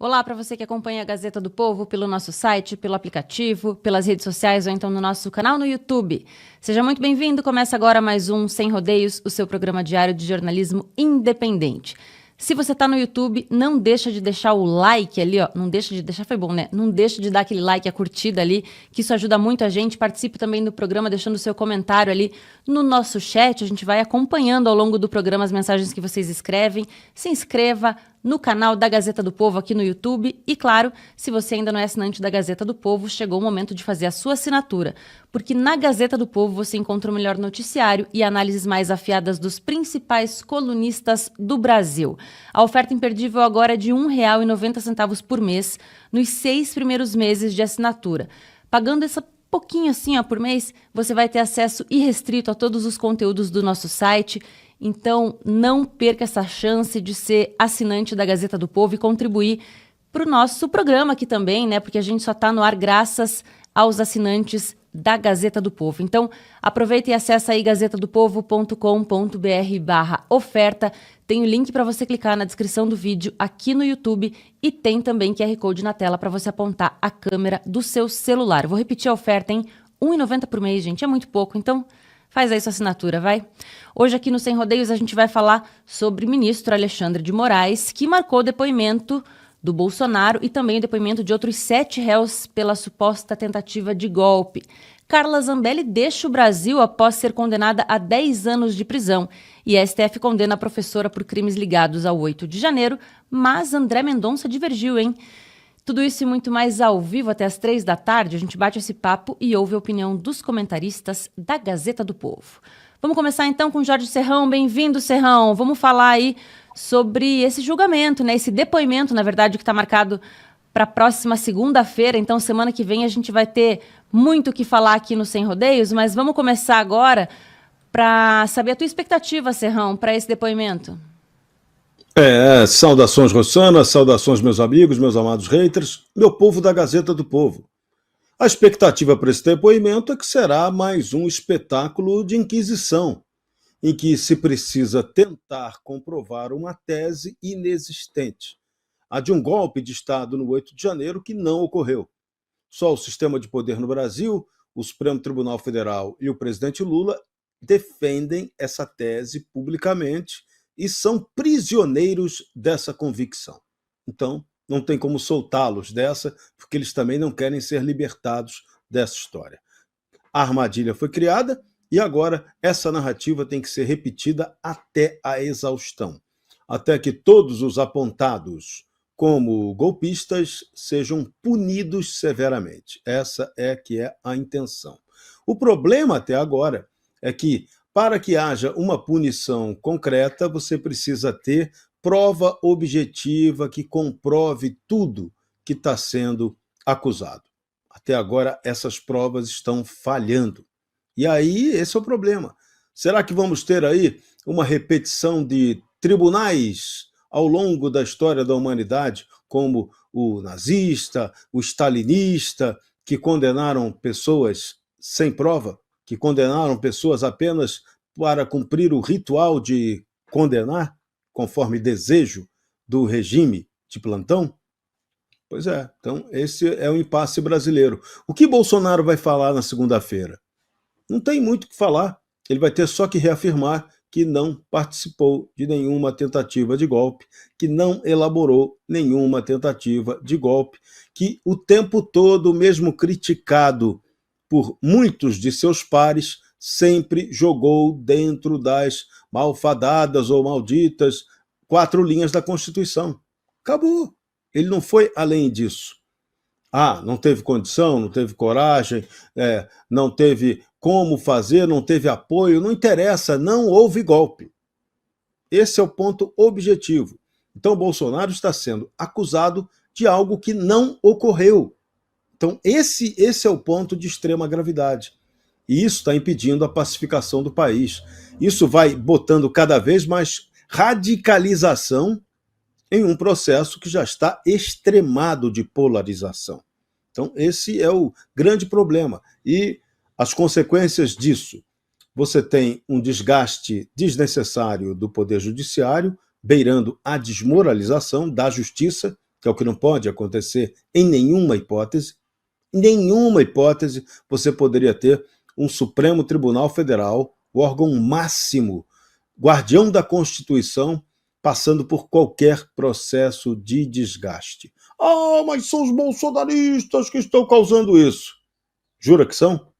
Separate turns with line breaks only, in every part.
Olá para você que acompanha a Gazeta do Povo pelo nosso site, pelo aplicativo, pelas redes sociais ou então no nosso canal no YouTube. Seja muito bem-vindo. Começa agora mais um Sem Rodeios, o seu programa diário de jornalismo independente. Se você está no YouTube, não deixa de deixar o like ali, ó. Não deixa de deixar, foi bom, né? Não deixa de dar aquele like, a curtida ali, que isso ajuda muito a gente. Participe também do programa, deixando o seu comentário ali no nosso chat. A gente vai acompanhando ao longo do programa as mensagens que vocês escrevem. Se inscreva no canal da Gazeta do Povo aqui no YouTube. E claro, se você ainda não é assinante da Gazeta do Povo, chegou o momento de fazer a sua assinatura. Porque na Gazeta do Povo você encontra o melhor noticiário e análises mais afiadas dos principais colunistas do Brasil. A oferta imperdível agora é de R$ 1,90 por mês, nos 6 primeiros meses de assinatura. Pagando essa pouquinho assim, ó, por mês, você vai ter acesso irrestrito a todos os conteúdos do nosso site. Então, não perca essa chance de ser assinante da Gazeta do Povo e contribuir para o nosso programa aqui também, né? Porque a gente só está no ar graças aos assinantes da Gazeta do Povo. Então, aproveita e acessa aí gazetadopovo.com.br/oferta. Tem o link para você clicar na descrição do vídeo aqui no YouTube e tem também QR Code na tela para você apontar a câmera do seu celular. Vou repetir a oferta, hein? R$ 1,90 por mês, gente, é muito pouco, então faz aí sua assinatura, vai. Hoje aqui no Sem Rodeios a gente vai falar sobre o ministro Alexandre de Moraes, que marcou o depoimento do Bolsonaro e também o depoimento de outros 7 réus pela suposta tentativa de golpe. Carla Zambelli deixa o Brasil após ser condenada a 10 anos de prisão. E a STF condena a professora por crimes ligados ao 8 de janeiro, mas André Mendonça divergiu, hein? Tudo isso e muito mais ao vivo até as 3 da tarde. A gente bate esse papo e ouve a opinião dos comentaristas da Gazeta do Povo. Vamos começar então com Jorge Serrão. Bem-vindo, Serrão. Vamos falar aí sobre esse julgamento, né? Esse depoimento, na verdade, que está marcado para a próxima segunda-feira. Então, semana que vem a gente vai ter muito o que falar aqui no Sem Rodeios, mas vamos começar agora para saber a tua expectativa, Serrão, para esse depoimento.
Saudações, Rossana, saudações, meus amigos, meus amados haters, meu povo da Gazeta do Povo. A expectativa para esse depoimento é que será mais um espetáculo de inquisição, em que se precisa tentar comprovar uma tese inexistente, a de um golpe de Estado no 8 de janeiro que não ocorreu. Só o sistema de poder no Brasil, o Supremo Tribunal Federal e o presidente Lula defendem essa tese publicamente e são prisioneiros dessa convicção. Então, não tem como soltá-los dessa, porque eles também não querem ser libertados dessa história. A armadilha foi criada e agora essa narrativa tem que ser repetida até a exaustão, até que todos os apontados como golpistas sejam punidos severamente. Essa é que é a intenção. O problema até agora é que, para que haja uma punição concreta, você precisa ter prova objetiva que comprove tudo que está sendo acusado. Até agora, essas provas estão falhando. E aí, esse é o problema. Será que vamos ter aí uma repetição de tribunais ao longo da história da humanidade, como o nazista, o stalinista, que condenaram pessoas sem prova, que condenaram pessoas apenas para cumprir o ritual de condenar, conforme desejo do regime de plantão? Pois é, então esse é o impasse brasileiro. O que Bolsonaro vai falar na segunda-feira? Não tem muito o que falar. Ele vai ter só que reafirmar que não participou de nenhuma tentativa de golpe, que não elaborou nenhuma tentativa de golpe, que o tempo todo, mesmo criticado por muitos de seus pares, sempre jogou dentro das malfadadas ou malditas 4 linhas da Constituição. Acabou. Ele não foi além disso. Não teve condição, não teve coragem, não teve como fazer, não teve apoio, não interessa, não houve golpe. Esse é o ponto objetivo. Então, Bolsonaro está sendo acusado de algo que não ocorreu. Então, esse é o ponto de extrema gravidade. E isso está impedindo a pacificação do país. Isso vai botando cada vez mais radicalização em um processo que já está extremado de polarização. Então, esse é o grande problema. E as consequências disso: você tem um desgaste desnecessário do Poder Judiciário, beirando a desmoralização da Justiça, que é o que não pode acontecer em nenhuma hipótese, você poderia ter um Supremo Tribunal Federal, o órgão máximo, guardião da Constituição, passando por qualquer processo de desgaste. Ah, mas são os bolsonaristas que estão causando isso. Jura que são?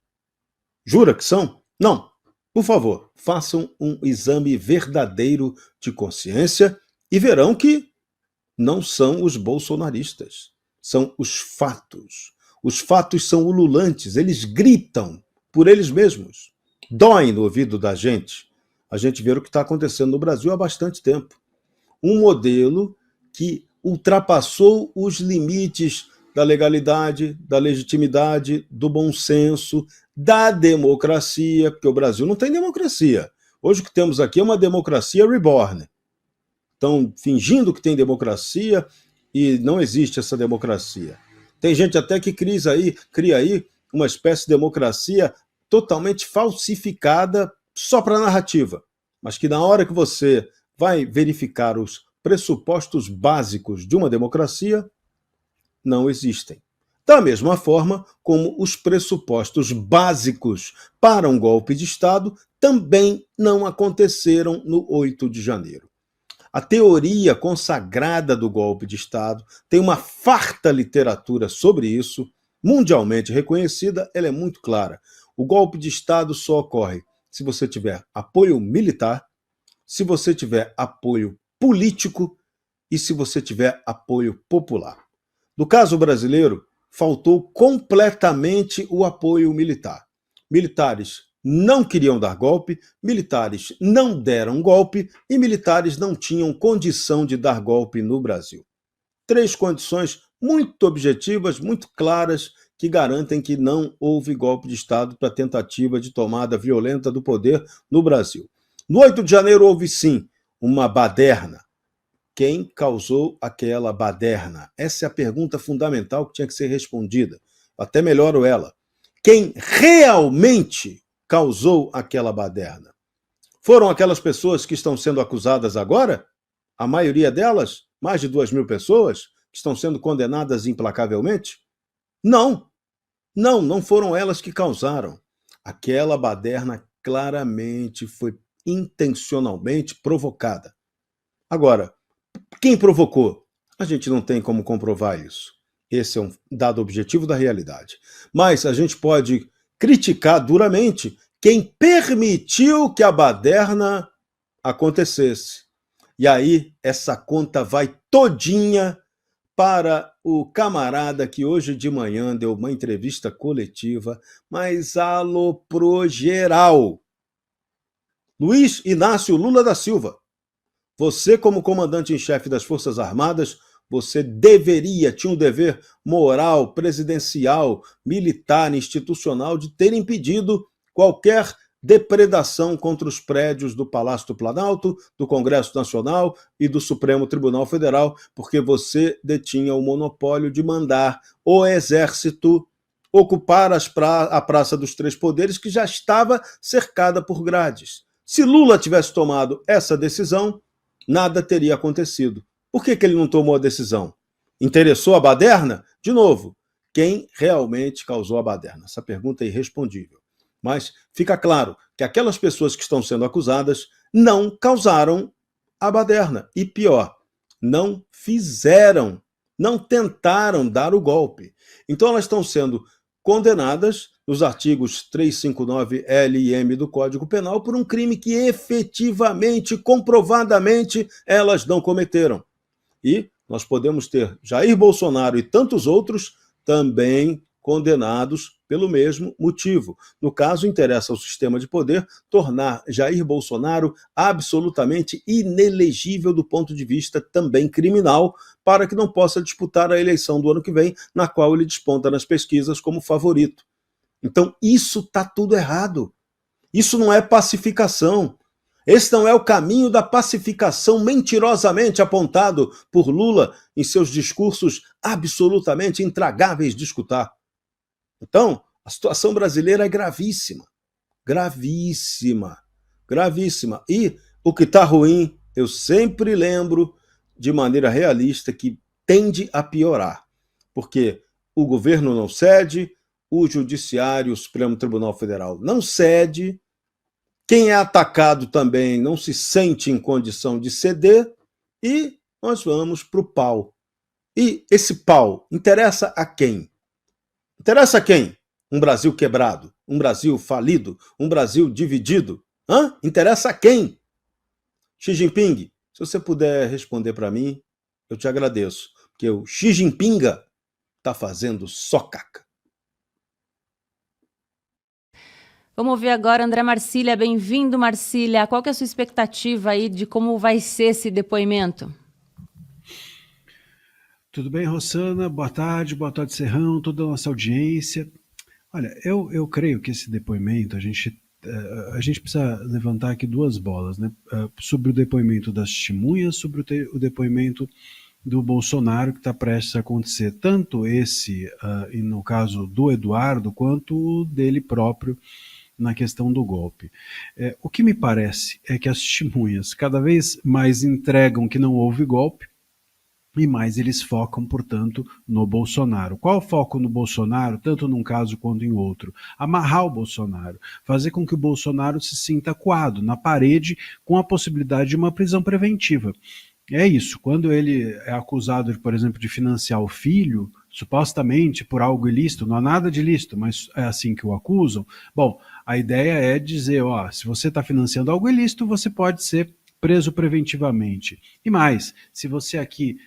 Jura que são? Não. Por favor, façam um exame verdadeiro de consciência e verão que não são os bolsonaristas, são os fatos. Os fatos são ululantes, eles gritam por eles mesmos, doem no ouvido da gente. A gente vê o que está acontecendo no Brasil há bastante tempo. Um modelo que ultrapassou os limites da legalidade, da legitimidade, do bom senso, da democracia, porque o Brasil não tem democracia. Hoje o que temos aqui é uma democracia reborn. Estão fingindo que tem democracia e não existe essa democracia. Tem gente até que cria aí uma espécie de democracia totalmente falsificada só para narrativa, mas que na hora que você vai verificar os pressupostos básicos de uma democracia, não existem. Da mesma forma como os pressupostos básicos para um golpe de Estado também não aconteceram no 8 de janeiro. A teoria consagrada do golpe de Estado tem uma farta literatura sobre isso, mundialmente reconhecida, ela é muito clara. O golpe de Estado só ocorre se você tiver apoio militar, se você tiver apoio político e se você tiver apoio popular. No caso brasileiro, faltou completamente o apoio militar. Militares não queriam dar golpe, militares não deram golpe e militares não tinham condição de dar golpe no Brasil. 3 condições muito objetivas, muito claras, que garantem que não houve golpe de Estado para tentativa de tomada violenta do poder no Brasil. No 8 de janeiro houve sim uma baderna. Quem causou aquela baderna? Essa é a pergunta fundamental que tinha que ser respondida. Até melhoro ela. Quem realmente causou aquela baderna? Foram aquelas pessoas que estão sendo acusadas agora? A maioria delas, mais de 2.000 pessoas, que estão sendo condenadas implacavelmente? Não. Não foram elas que causaram. Aquela baderna claramente foi intencionalmente provocada. Agora, quem provocou? A gente não tem como comprovar isso. Esse é um dado objetivo da realidade. Mas a gente pode criticar duramente quem permitiu que a baderna acontecesse. E aí essa conta vai todinha para o camarada que hoje de manhã deu uma entrevista coletiva, mas aloprou geral. Luiz Inácio Lula da Silva. Você, como comandante em chefe das Forças Armadas, você tinha um dever moral, presidencial, militar, institucional de ter impedido qualquer depredação contra os prédios do Palácio do Planalto, do Congresso Nacional e do Supremo Tribunal Federal, porque você detinha o monopólio de mandar o Exército ocupar a Praça dos Três Poderes, que já estava cercada por grades. Se Lula tivesse tomado essa decisão, nada teria acontecido. Por que ele não tomou a decisão? Interessou a baderna? De novo, quem realmente causou a baderna? Essa pergunta é irrespondível. Mas fica claro que aquelas pessoas que estão sendo acusadas não causaram a baderna. E pior, não fizeram, não tentaram dar o golpe. Então elas estão sendo condenadas nos artigos 359L e M do Código Penal por um crime que efetivamente, comprovadamente, elas não cometeram. E nós podemos ter Jair Bolsonaro e tantos outros também condenados pelo mesmo motivo. No caso, interessa ao sistema de poder tornar Jair Bolsonaro absolutamente inelegível do ponto de vista também criminal, para que não possa disputar a eleição do ano que vem, na qual ele desponta nas pesquisas como favorito. Então, isso está tudo errado. Isso não é pacificação. Esse não é o caminho da pacificação mentirosamente apontado por Lula em seus discursos absolutamente intragáveis de escutar. Então, a situação brasileira é gravíssima. Gravíssima. Gravíssima. E o que está ruim, eu sempre lembro de maneira realista que tende a piorar, porque o governo não cede, o Judiciário, o Supremo Tribunal Federal não cede, quem é atacado também não se sente em condição de ceder, e nós vamos para o pau. E esse pau interessa a quem? Interessa a quem? Um Brasil quebrado, um Brasil falido, um Brasil dividido? Interessa a quem? Xi Jinping, se você puder responder para mim, eu te agradeço, porque o Xi Jinping está fazendo só caca.
Vamos ouvir agora André Marcília. Bem-vindo, Marcília. Qual que é a sua expectativa aí de como vai ser esse depoimento?
Tudo bem, Rossana? Boa tarde, Serrão, toda a nossa audiência. Olha, eu creio que esse depoimento, a gente precisa levantar aqui duas bolas, né? Sobre o depoimento das testemunhas, sobre o depoimento do Bolsonaro, que está prestes a acontecer, tanto esse, e no caso do Eduardo, quanto o dele próprio, na questão do golpe. O que me parece é que as testemunhas cada vez mais entregam que não houve golpe, e mais eles focam, portanto, no Bolsonaro. Qual o foco no Bolsonaro, tanto num caso quanto em outro? Amarrar o Bolsonaro, fazer com que o Bolsonaro se sinta acuado na parede com a possibilidade de uma prisão preventiva. É isso, quando ele é acusado, por exemplo, de financiar o filho, supostamente por algo ilícito, não há nada de ilícito, mas é assim que o acusam, bom, a ideia é dizer, se você está financiando algo ilícito, você pode ser preso preventivamente. E mais, se você aqui,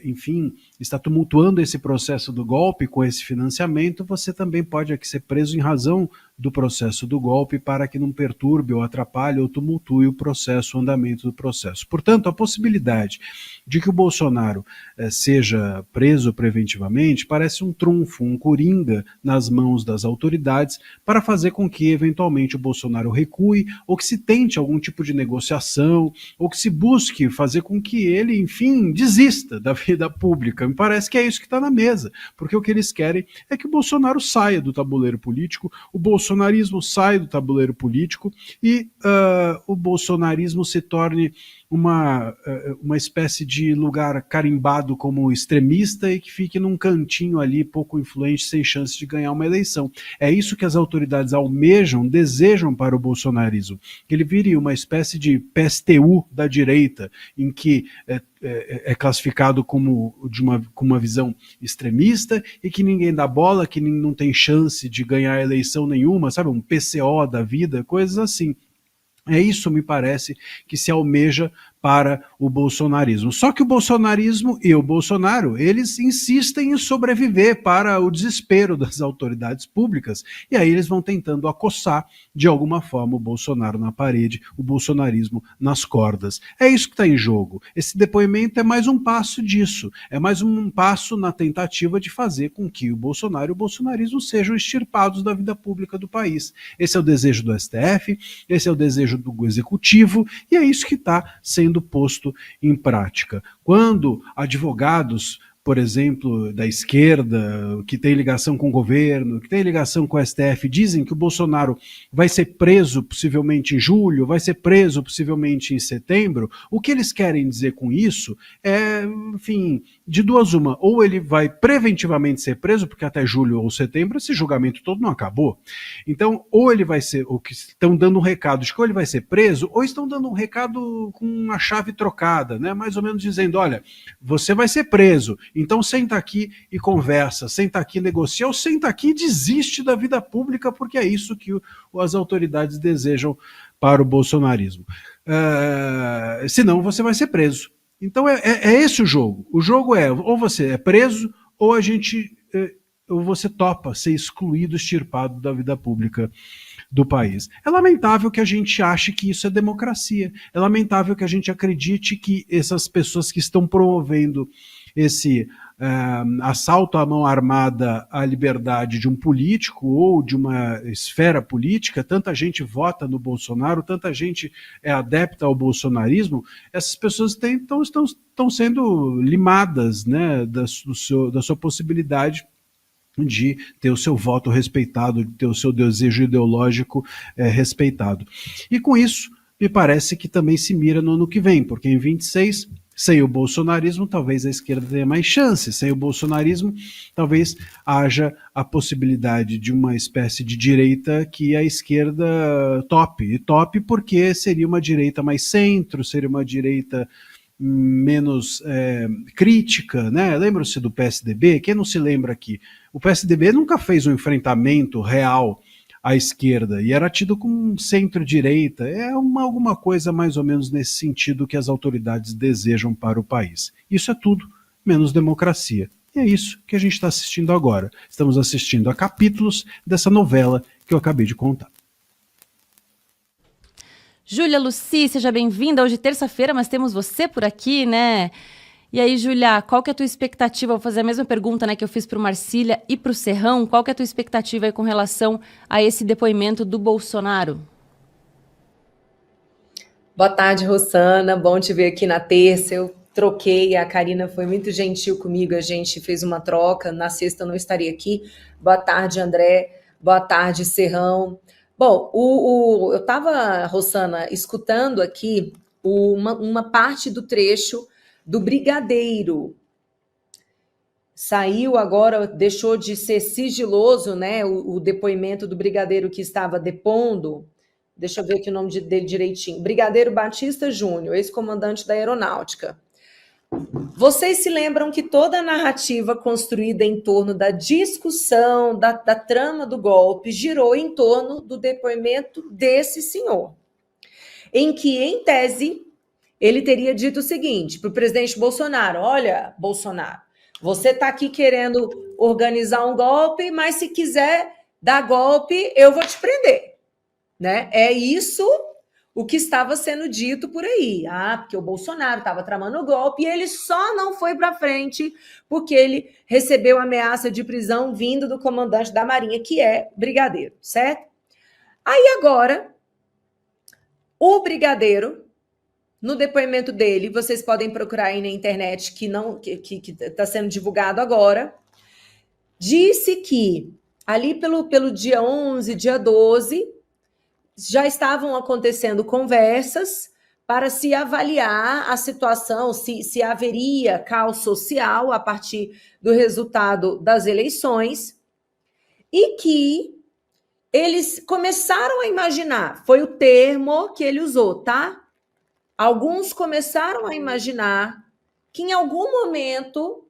enfim, está tumultuando esse processo do golpe com esse financiamento, você também pode aqui ser preso em razão do processo do golpe para que não perturbe ou atrapalhe ou tumultue o processo, o andamento do processo. Portanto, a possibilidade de que o Bolsonaro seja preso preventivamente parece um trunfo, um coringa nas mãos das autoridades para fazer com que, eventualmente, o Bolsonaro recue ou que se tente algum tipo de negociação ou que se busque fazer com que ele, enfim, desista da vida pública. Me parece que é isso que está na mesa, porque o que eles querem é que o Bolsonaro saia do tabuleiro político, o bolsonarismo saia do tabuleiro político e o bolsonarismo se torne uma espécie de lugar carimbado como extremista e que fique num cantinho ali pouco influente, sem chance de ganhar uma eleição. É isso que as autoridades almejam, desejam para o bolsonarismo, que ele vire uma espécie de PSTU da direita, em que é classificado como uma visão extremista e que ninguém dá bola, que não tem chance de ganhar eleição nenhuma, sabe, um PCO da vida, coisas assim. É isso, me parece, que se almeja para o bolsonarismo. Só que o bolsonarismo e o Bolsonaro, eles insistem em sobreviver para o desespero das autoridades públicas, e aí eles vão tentando acossar, de alguma forma, o Bolsonaro na parede, o bolsonarismo nas cordas. É isso que está em jogo. Esse depoimento é mais um passo disso, é mais um passo na tentativa de fazer com que o Bolsonaro e o bolsonarismo sejam extirpados da vida pública do país. Esse é o desejo do STF, esse é o desejo do Executivo, e é isso que está sendo posto em prática. Quando advogados, por exemplo, da esquerda, que tem ligação com o governo, que tem ligação com o STF, dizem que o Bolsonaro vai ser preso possivelmente em julho, vai ser preso possivelmente em setembro, o que eles querem dizer com isso é, enfim, de duas uma, ou ele vai preventivamente ser preso, porque até julho ou setembro esse julgamento todo não acabou. Então, ou ele vai ser, ou que estão dando um recado de que ou ele vai ser preso, ou estão dando um recado com uma chave trocada, né? Mais ou menos dizendo, olha, você vai ser preso, então senta aqui e conversa, senta aqui e negocia, ou senta aqui e desiste da vida pública, porque é isso que as autoridades desejam para o bolsonarismo. Senão você vai ser preso. Então é esse o jogo. O jogo é, ou você é preso, ou ou você topa ser excluído, extirpado da vida pública do país. É lamentável que a gente ache que isso é democracia. É lamentável que a gente acredite que essas pessoas que estão promovendo esse assalto à mão armada à liberdade de um político ou de uma esfera política, tanta gente vota no Bolsonaro, tanta gente é adepta ao bolsonarismo, essas pessoas estão sendo limadas, né, da sua possibilidade de ter o seu voto respeitado, de ter o seu desejo ideológico respeitado. E com isso, me parece que também se mira no ano que vem, porque em 26 Sem o bolsonarismo, talvez a esquerda tenha mais chances. Sem o bolsonarismo, talvez haja a possibilidade de uma espécie de direita que a esquerda tope. E tope porque seria uma direita mais centro, seria uma direita menos crítica, né? Lembram-se do PSDB? Quem não se lembra aqui? O PSDB nunca fez um enfrentamento real à esquerda e era tido como centro-direita. É alguma coisa mais ou menos nesse sentido que as autoridades desejam para o país. Isso é tudo menos democracia. E é isso que a gente está assistindo agora. Estamos assistindo a capítulos dessa novela que eu acabei de contar.
Júlia Luci, seja bem-vinda. Hoje é terça-feira, mas temos você por aqui, né? E aí, Júlia, qual que é a tua expectativa? Vou fazer a mesma pergunta, né, que eu fiz para o Marcília e para o Serrão. Qual que é a tua expectativa aí com relação a esse depoimento do Bolsonaro?
Boa tarde, Rossana. Bom te ver aqui na terça. Eu troquei, a Karina foi muito gentil comigo, a gente fez uma troca. Na sexta eu não estaria aqui. Boa tarde, André. Boa tarde, Serrão. Bom, eu estava, Rossana, escutando aqui uma parte do trecho do Brigadeiro. Saiu agora, deixou de ser sigiloso, né? O depoimento do Brigadeiro que estava depondo. Deixa eu ver aqui o nome dele direitinho. Brigadeiro Batista Júnior, ex-comandante da Aeronáutica. Vocês se lembram que toda a narrativa construída em torno da discussão, da trama do golpe, girou em torno do depoimento desse senhor, em que, em tese, ele teria dito o seguinte para o presidente Bolsonaro: olha, Bolsonaro, você está aqui querendo organizar um golpe, mas se quiser dar golpe, eu vou te prender. Né? É isso o que estava sendo dito por aí. Porque o Bolsonaro estava tramando o golpe e ele só não foi para frente porque ele recebeu ameaça de prisão vindo do comandante da Marinha, que é Brigadeiro, certo? Aí agora, o Brigadeiro, no depoimento dele, vocês podem procurar aí na internet, que está sendo divulgado agora, disse que ali pelo dia 11, dia 12, já estavam acontecendo conversas para se avaliar a situação, se haveria caos social a partir do resultado das eleições, e que eles começaram a imaginar, foi o termo que ele usou, tá? Alguns começaram a imaginar que em algum momento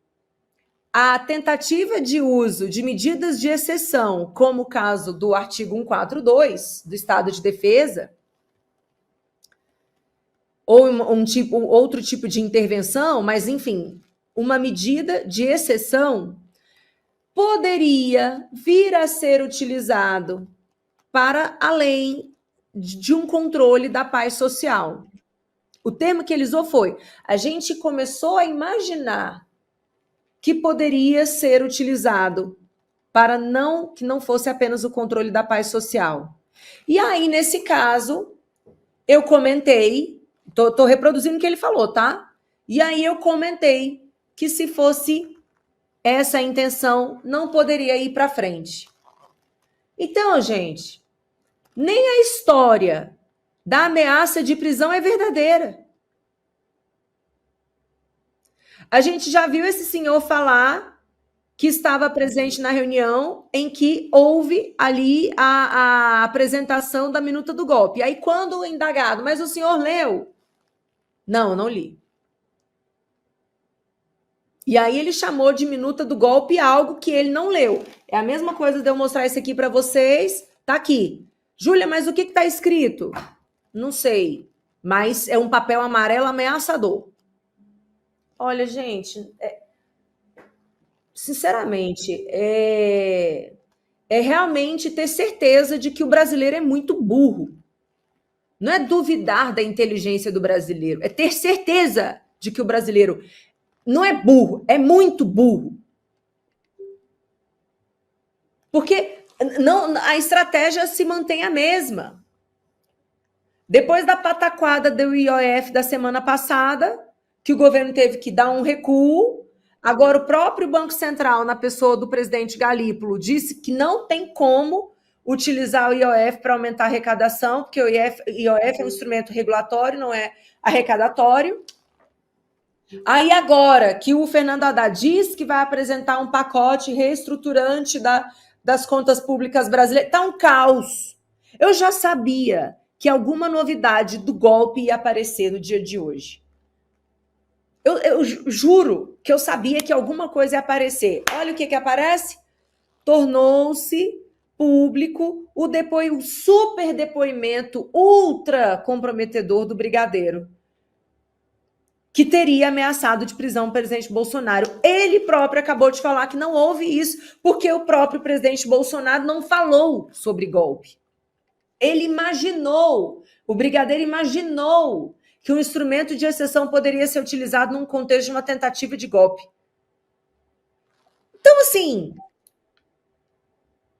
a tentativa de uso de medidas de exceção, como o caso do artigo 142 do Estado de Defesa, ou outro tipo de intervenção, mas, enfim, uma medida de exceção, poderia vir a ser utilizado para além de um controle da paz social. O termo que ele usou foi: a gente começou a imaginar que poderia ser utilizado para que não fosse apenas o controle da paz social. E aí, nesse caso, eu comentei, tô reproduzindo o que ele falou, tá? E aí eu comentei que se fosse essa a intenção, não poderia ir para frente. Então, gente, nem a história da ameaça de prisão é verdadeira. A gente já viu esse senhor falar que estava presente na reunião em que houve ali a apresentação da minuta do golpe. Aí, quando o indagado, mas o senhor leu? Não, não li. E aí ele chamou de minuta do golpe algo que ele não leu. É a mesma coisa de eu mostrar isso aqui para vocês. Tá aqui. Júlia, mas o que está escrito? Não sei, mas é um papel amarelo ameaçador. Olha, gente, sinceramente, é realmente ter certeza de que o brasileiro é muito burro. Não é duvidar da inteligência do brasileiro, é ter certeza de que o brasileiro não é burro, é muito burro. Porque não, a estratégia se mantém a mesma. Depois da pataquada do IOF da semana passada, que o governo teve que dar um recuo, agora o próprio Banco Central, na pessoa do presidente Galípolo, disse que não tem como utilizar o IOF para aumentar a arrecadação, porque o IOF é um instrumento regulatório, não é arrecadatório. Aí agora que o Fernando Haddad diz que vai apresentar um pacote reestruturante das contas públicas brasileiras, está um caos. Eu já sabia que alguma novidade do golpe ia aparecer no dia de hoje. Eu juro que eu sabia que alguma coisa ia aparecer. Olha o que aparece. Tornou-se público o super depoimento ultra comprometedor do brigadeiro, que teria ameaçado de prisão o presidente Bolsonaro. Ele próprio acabou de falar que não houve isso, porque o próprio presidente Bolsonaro não falou sobre golpe. Ele imaginou, o brigadeiro imaginou que um instrumento de exceção poderia ser utilizado num contexto de uma tentativa de golpe. Então, assim,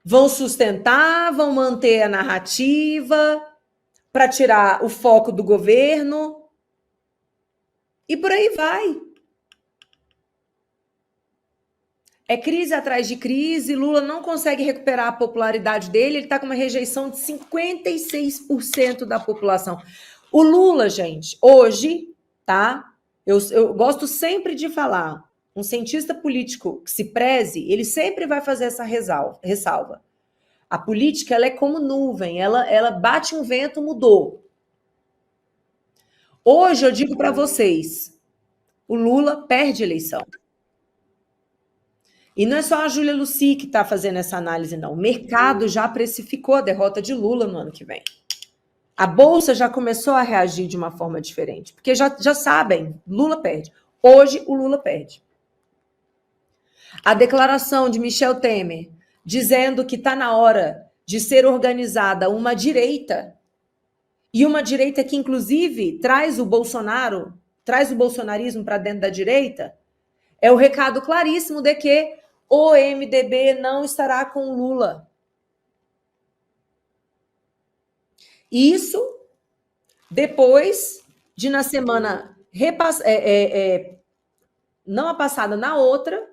vão sustentar, vão manter a narrativa para tirar o foco do governo e por aí vai. É crise atrás de crise, Lula não consegue recuperar a popularidade dele, ele está com uma rejeição de 56% da população. O Lula, gente, hoje, tá? Eu gosto sempre de falar, um cientista político que se preze, ele sempre vai fazer essa ressalva. A política, ela é como nuvem, ela bate um vento, mudou. Hoje eu digo para vocês, o Lula perde eleição. E não é só a Júlia Lucy que está fazendo essa análise, não. O mercado já precificou a derrota de Lula no ano que vem. A Bolsa já começou a reagir de uma forma diferente, porque já sabem, Lula perde. Hoje, o Lula perde. A declaração de Michel Temer, dizendo que está na hora de ser organizada uma direita, e uma direita que, inclusive, traz o bolsonarismo para dentro da direita, é o recado claríssimo de que o MDB não estará com Lula. Isso depois de, na semana não a passada, na outra,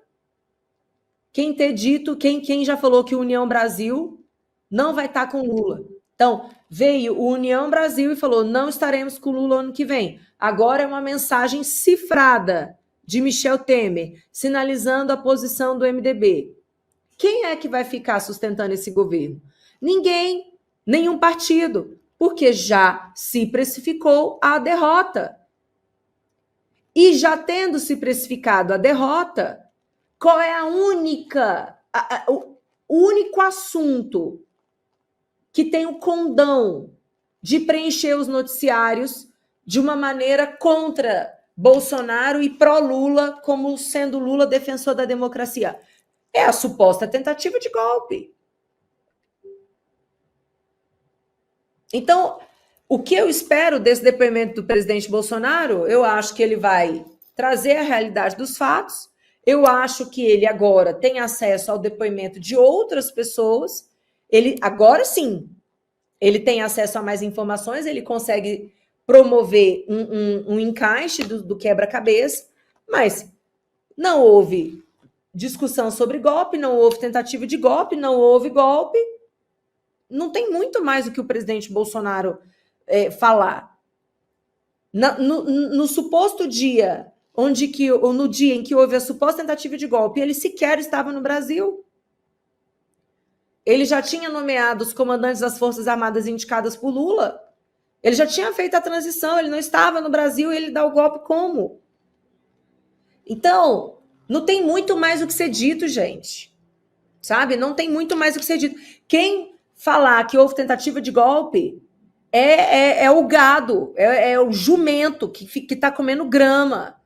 quem já falou que União Brasil não vai estar com Lula. Então, veio o União Brasil e falou, não estaremos com Lula ano que vem. Agora é uma mensagem cifrada de Michel Temer, sinalizando a posição do MDB. Quem é que vai ficar sustentando esse governo? Ninguém, nenhum partido, porque já se precificou a derrota. E já tendo se precificado a derrota, qual é o único assunto que tem o condão de preencher os noticiários de uma maneira contra Bolsonaro e pró-Lula, como sendo Lula defensor da democracia? É a suposta tentativa de golpe. Então, o que eu espero desse depoimento do presidente Bolsonaro, eu acho que ele vai trazer a realidade dos fatos, eu acho que ele agora tem acesso ao depoimento de outras pessoas, ele agora sim, ele tem acesso a mais informações, ele consegue promover um encaixe do quebra-cabeça, mas não houve discussão sobre golpe, não houve tentativa de golpe, não houve golpe, não tem muito mais o que o presidente Bolsonaro falar. No suposto dia, ou no dia em que houve a suposta tentativa de golpe, ele sequer estava no Brasil. Ele já tinha nomeado os comandantes das Forças Armadas indicadas por Lula. Ele já tinha feito a transição, ele não estava no Brasil e ele dá o golpe como? Então, não tem muito mais o que ser dito, gente. Sabe? Não tem muito mais o que ser dito. Quem falar que houve tentativa de golpe é o gado, é o jumento que está comendo grama,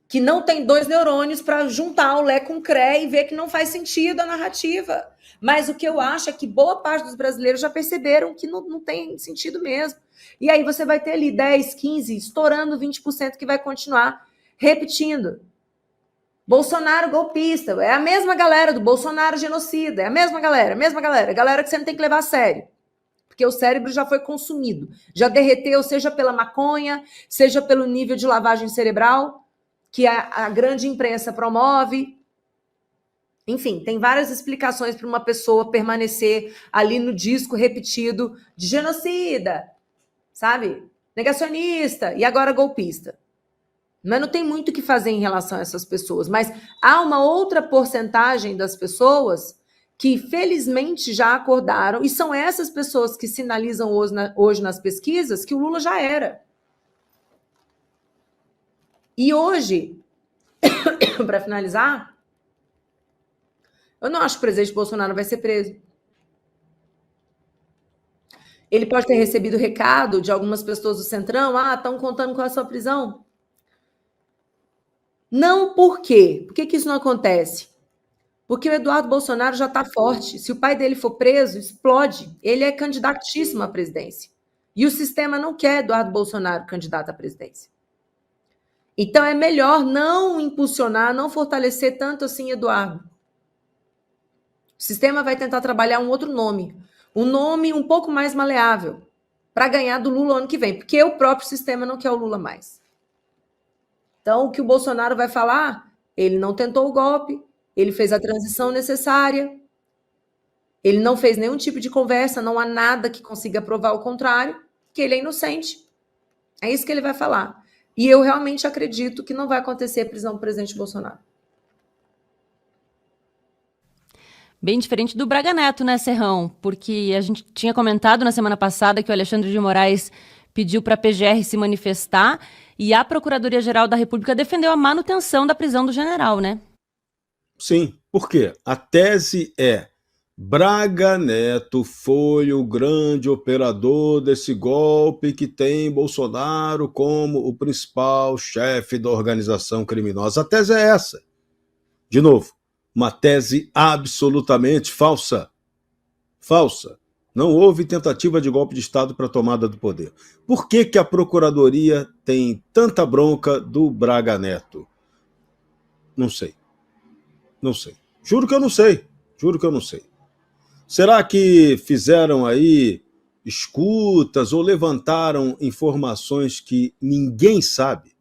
que não tem 2 neurônios para juntar o Lé com o Cré e ver que não faz sentido a narrativa. Mas o que eu acho é que boa parte dos brasileiros já perceberam que não tem sentido mesmo. E aí você vai ter ali 10, 15, estourando 20% que vai continuar repetindo. Bolsonaro golpista, é a mesma galera do Bolsonaro genocida, é a mesma galera galera que você não tem que levar a sério. Porque o cérebro já foi consumido, já derreteu, seja pela maconha, seja pelo nível de lavagem cerebral que a grande imprensa promove. Enfim, tem várias explicações para uma pessoa permanecer ali no disco repetido de genocida, sabe? Negacionista e agora golpista. Mas não tem muito o que fazer em relação a essas pessoas. Mas há uma outra porcentagem das pessoas que, felizmente, já acordaram, e são essas pessoas que sinalizam hoje nas pesquisas que o Lula já era. E hoje, para finalizar, eu não acho que o presidente Bolsonaro vai ser preso. Ele pode ter recebido recado de algumas pessoas do Centrão, estão contando com a sua prisão. Não, por quê? Por que isso não acontece? Porque o Eduardo Bolsonaro já está forte. Se o pai dele for preso, explode. Ele é candidatíssimo à presidência. E o sistema não quer Eduardo Bolsonaro candidato à presidência. Então é melhor não impulsionar, não fortalecer tanto assim Eduardo. O sistema vai tentar trabalhar um outro nome. Um nome um pouco mais maleável para ganhar do Lula ano que vem. Porque o próprio sistema não quer o Lula mais. Então, o que o Bolsonaro vai falar? Ele não tentou o golpe, ele fez a transição necessária, ele não fez nenhum tipo de conversa, não há nada que consiga provar o contrário, que ele é inocente. É isso que ele vai falar. E eu realmente acredito que não vai acontecer a prisão do presidente Bolsonaro.
Bem diferente do Braga Neto, né, Serrão? Porque a gente tinha comentado na semana passada que o Alexandre de Moraes pediu para a PGR se manifestar e a Procuradoria-Geral da República defendeu a manutenção da prisão do general, né?
Sim, por quê? A tese é: Braga Neto foi o grande operador desse golpe que tem Bolsonaro como o principal chefe da organização criminosa. A tese é essa. De novo, uma tese absolutamente falsa. Falsa. Não houve tentativa de golpe de Estado para a tomada do poder. Por que a Procuradoria tem tanta bronca do Braga Neto? Não sei. Não sei. Juro que eu não sei. Juro que eu não sei. Será que fizeram aí escutas ou levantaram informações que ninguém sabe?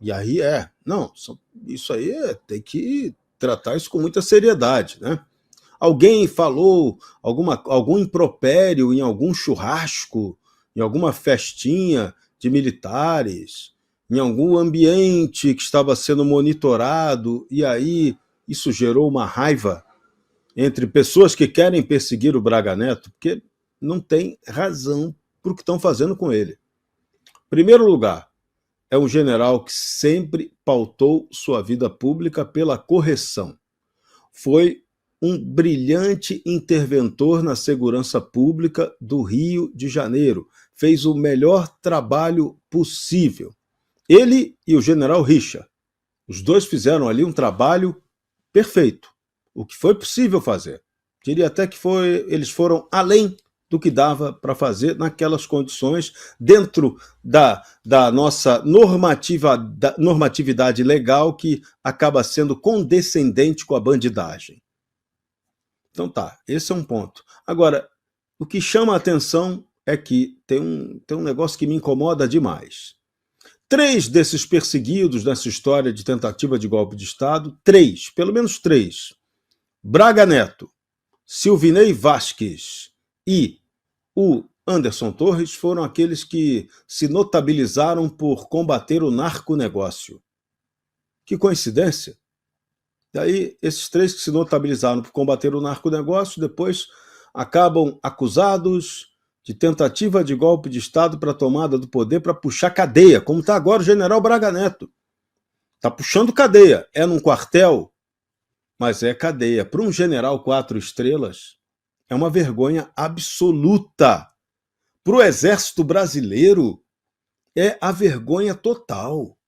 E aí não, isso aí tem que tratar isso com muita seriedade, né? Alguém falou algum impropério em algum churrasco, em alguma festinha de militares, em algum ambiente que estava sendo monitorado, e aí isso gerou uma raiva entre pessoas que querem perseguir o Braga Neto, porque não tem razão para o que estão fazendo com ele. Em primeiro lugar, é um general que sempre pautou sua vida pública pela correção. Foi um brilhante interventor na segurança pública do Rio de Janeiro. Fez o melhor trabalho possível. Ele e o general Richa, os dois fizeram ali um trabalho perfeito. O que foi possível fazer. Diria até que eles foram além do que dava para fazer naquelas condições, dentro da nossa normatividade legal, que acaba sendo condescendente com a bandidagem. Então tá, esse é um ponto. Agora, o que chama a atenção é que tem um negócio que me incomoda demais. 3 desses perseguidos nessa história de tentativa de golpe de Estado, pelo menos 3, Braga Neto, Silvinei Vasquez e o Anderson Torres, foram aqueles que se notabilizaram por combater o narconegócio. Que coincidência! Daí, esses 3 que se notabilizaram por combater o narconegócio, depois acabam acusados de tentativa de golpe de Estado para a tomada do poder, para puxar cadeia, como está agora o general Braga Neto. Está puxando cadeia. É num quartel, mas é cadeia. Para um general 4 estrelas, é uma vergonha absoluta. Para o Exército Brasileiro, é a vergonha total.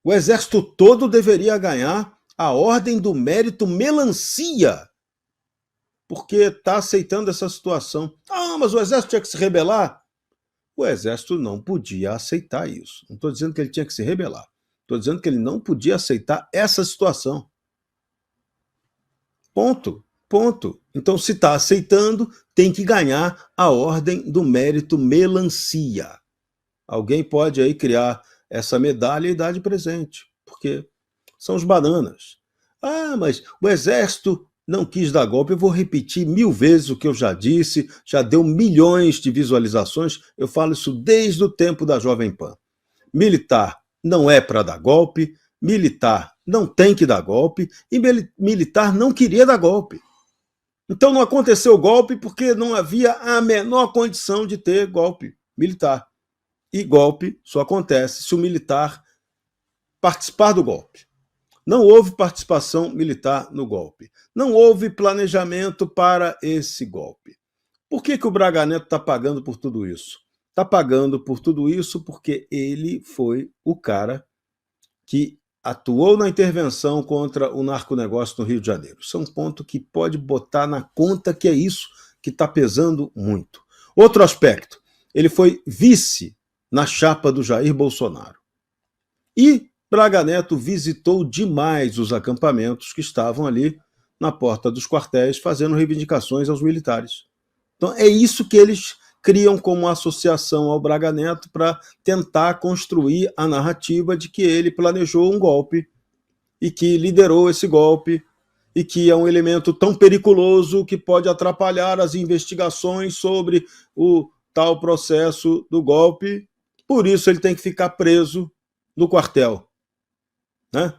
O Exército todo deveria ganhar a Ordem do Mérito Melancia, porque está aceitando essa situação. Mas o Exército tinha que se rebelar. O Exército não podia aceitar isso. Não estou dizendo que ele tinha que se rebelar. Estou dizendo que ele não podia aceitar essa situação. Ponto. Então, se está aceitando, tem que ganhar a Ordem do Mérito Melancia. Alguém pode aí criar essa medalha e dar de presente, porque são os bananas. Mas o Exército não quis dar golpe. Eu vou repetir 1000 vezes o que eu já disse, já deu milhões de visualizações. Eu falo isso desde o tempo da Jovem Pan. Militar não é para dar golpe, militar não tem que dar golpe, e militar não queria dar golpe. Então não aconteceu golpe porque não havia a menor condição de ter golpe militar. E golpe só acontece se o militar participar do golpe. Não houve participação militar no golpe. Não houve planejamento para esse golpe. Por que o Braga Neto está pagando por tudo isso? Está pagando por tudo isso porque ele foi o cara que atuou na intervenção contra o narconegócio no Rio de Janeiro. Isso é um ponto que pode botar na conta que é isso que está pesando muito. Outro aspecto, ele foi vice na chapa do Jair Bolsonaro. E Braga Neto visitou demais os acampamentos que estavam ali na porta dos quartéis fazendo reivindicações aos militares. Então é isso que eles criam como associação ao Braga Neto para tentar construir a narrativa de que ele planejou um golpe e que liderou esse golpe e que é um elemento tão periculoso que pode atrapalhar as investigações sobre o tal processo do golpe. Por isso ele tem que ficar preso no quartel, né?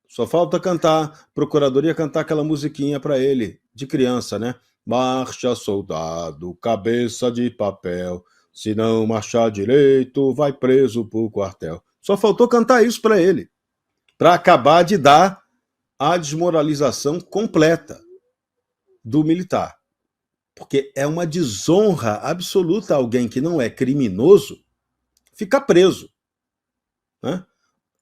Só falta cantar, procuradoria cantar aquela musiquinha para ele, de criança, né? Marcha, soldado, cabeça de papel, se não marchar direito, vai preso pro quartel. Só faltou cantar isso para ele, para acabar de dar a desmoralização completa do militar. Porque é uma desonra absoluta alguém que não é criminoso ficar preso, né?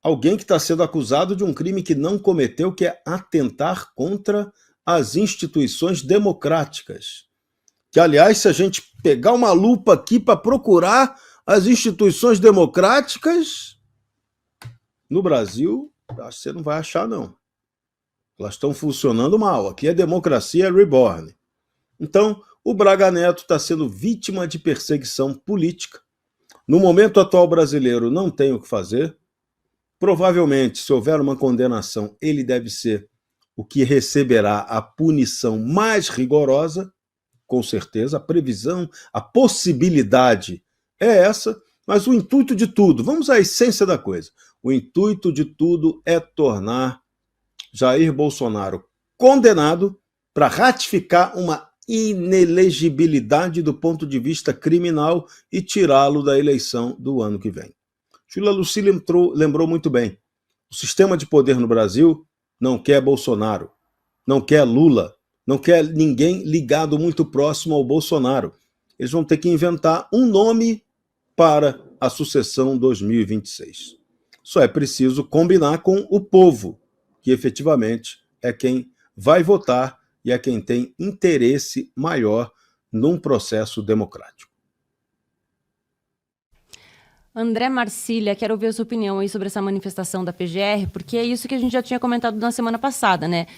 Alguém que está sendo acusado de um crime que não cometeu, que é atentar contra as instituições democráticas. Que, aliás, se a gente pegar uma lupa aqui para procurar as instituições democráticas, no Brasil, acho que você não vai achar, não. Elas estão funcionando mal. Aqui é democracia reborn. Então, o Braga Neto está sendo vítima de perseguição política. No momento atual brasileiro, não tem o que fazer. Provavelmente, se houver uma condenação, ele deve ser o que receberá a punição mais rigorosa, com certeza, a previsão, a possibilidade é essa, mas o intuito de tudo, vamos à essência da coisa, o intuito de tudo é tornar Jair Bolsonaro condenado para ratificar uma inelegibilidade do ponto de vista criminal e tirá-lo da eleição do ano que vem. Júlia Lucy lembrou muito bem. O sistema de poder no Brasil não quer Bolsonaro, não quer Lula, não quer ninguém ligado muito próximo ao Bolsonaro. Eles vão ter que inventar um nome para a sucessão 2026. Só é preciso combinar com o povo, que efetivamente é quem vai votar e é quem tem interesse maior num processo democrático.
André Marcília, quero ouvir a sua opinião aí sobre essa manifestação da PGR, porque é isso que a gente já tinha comentado na semana passada, né?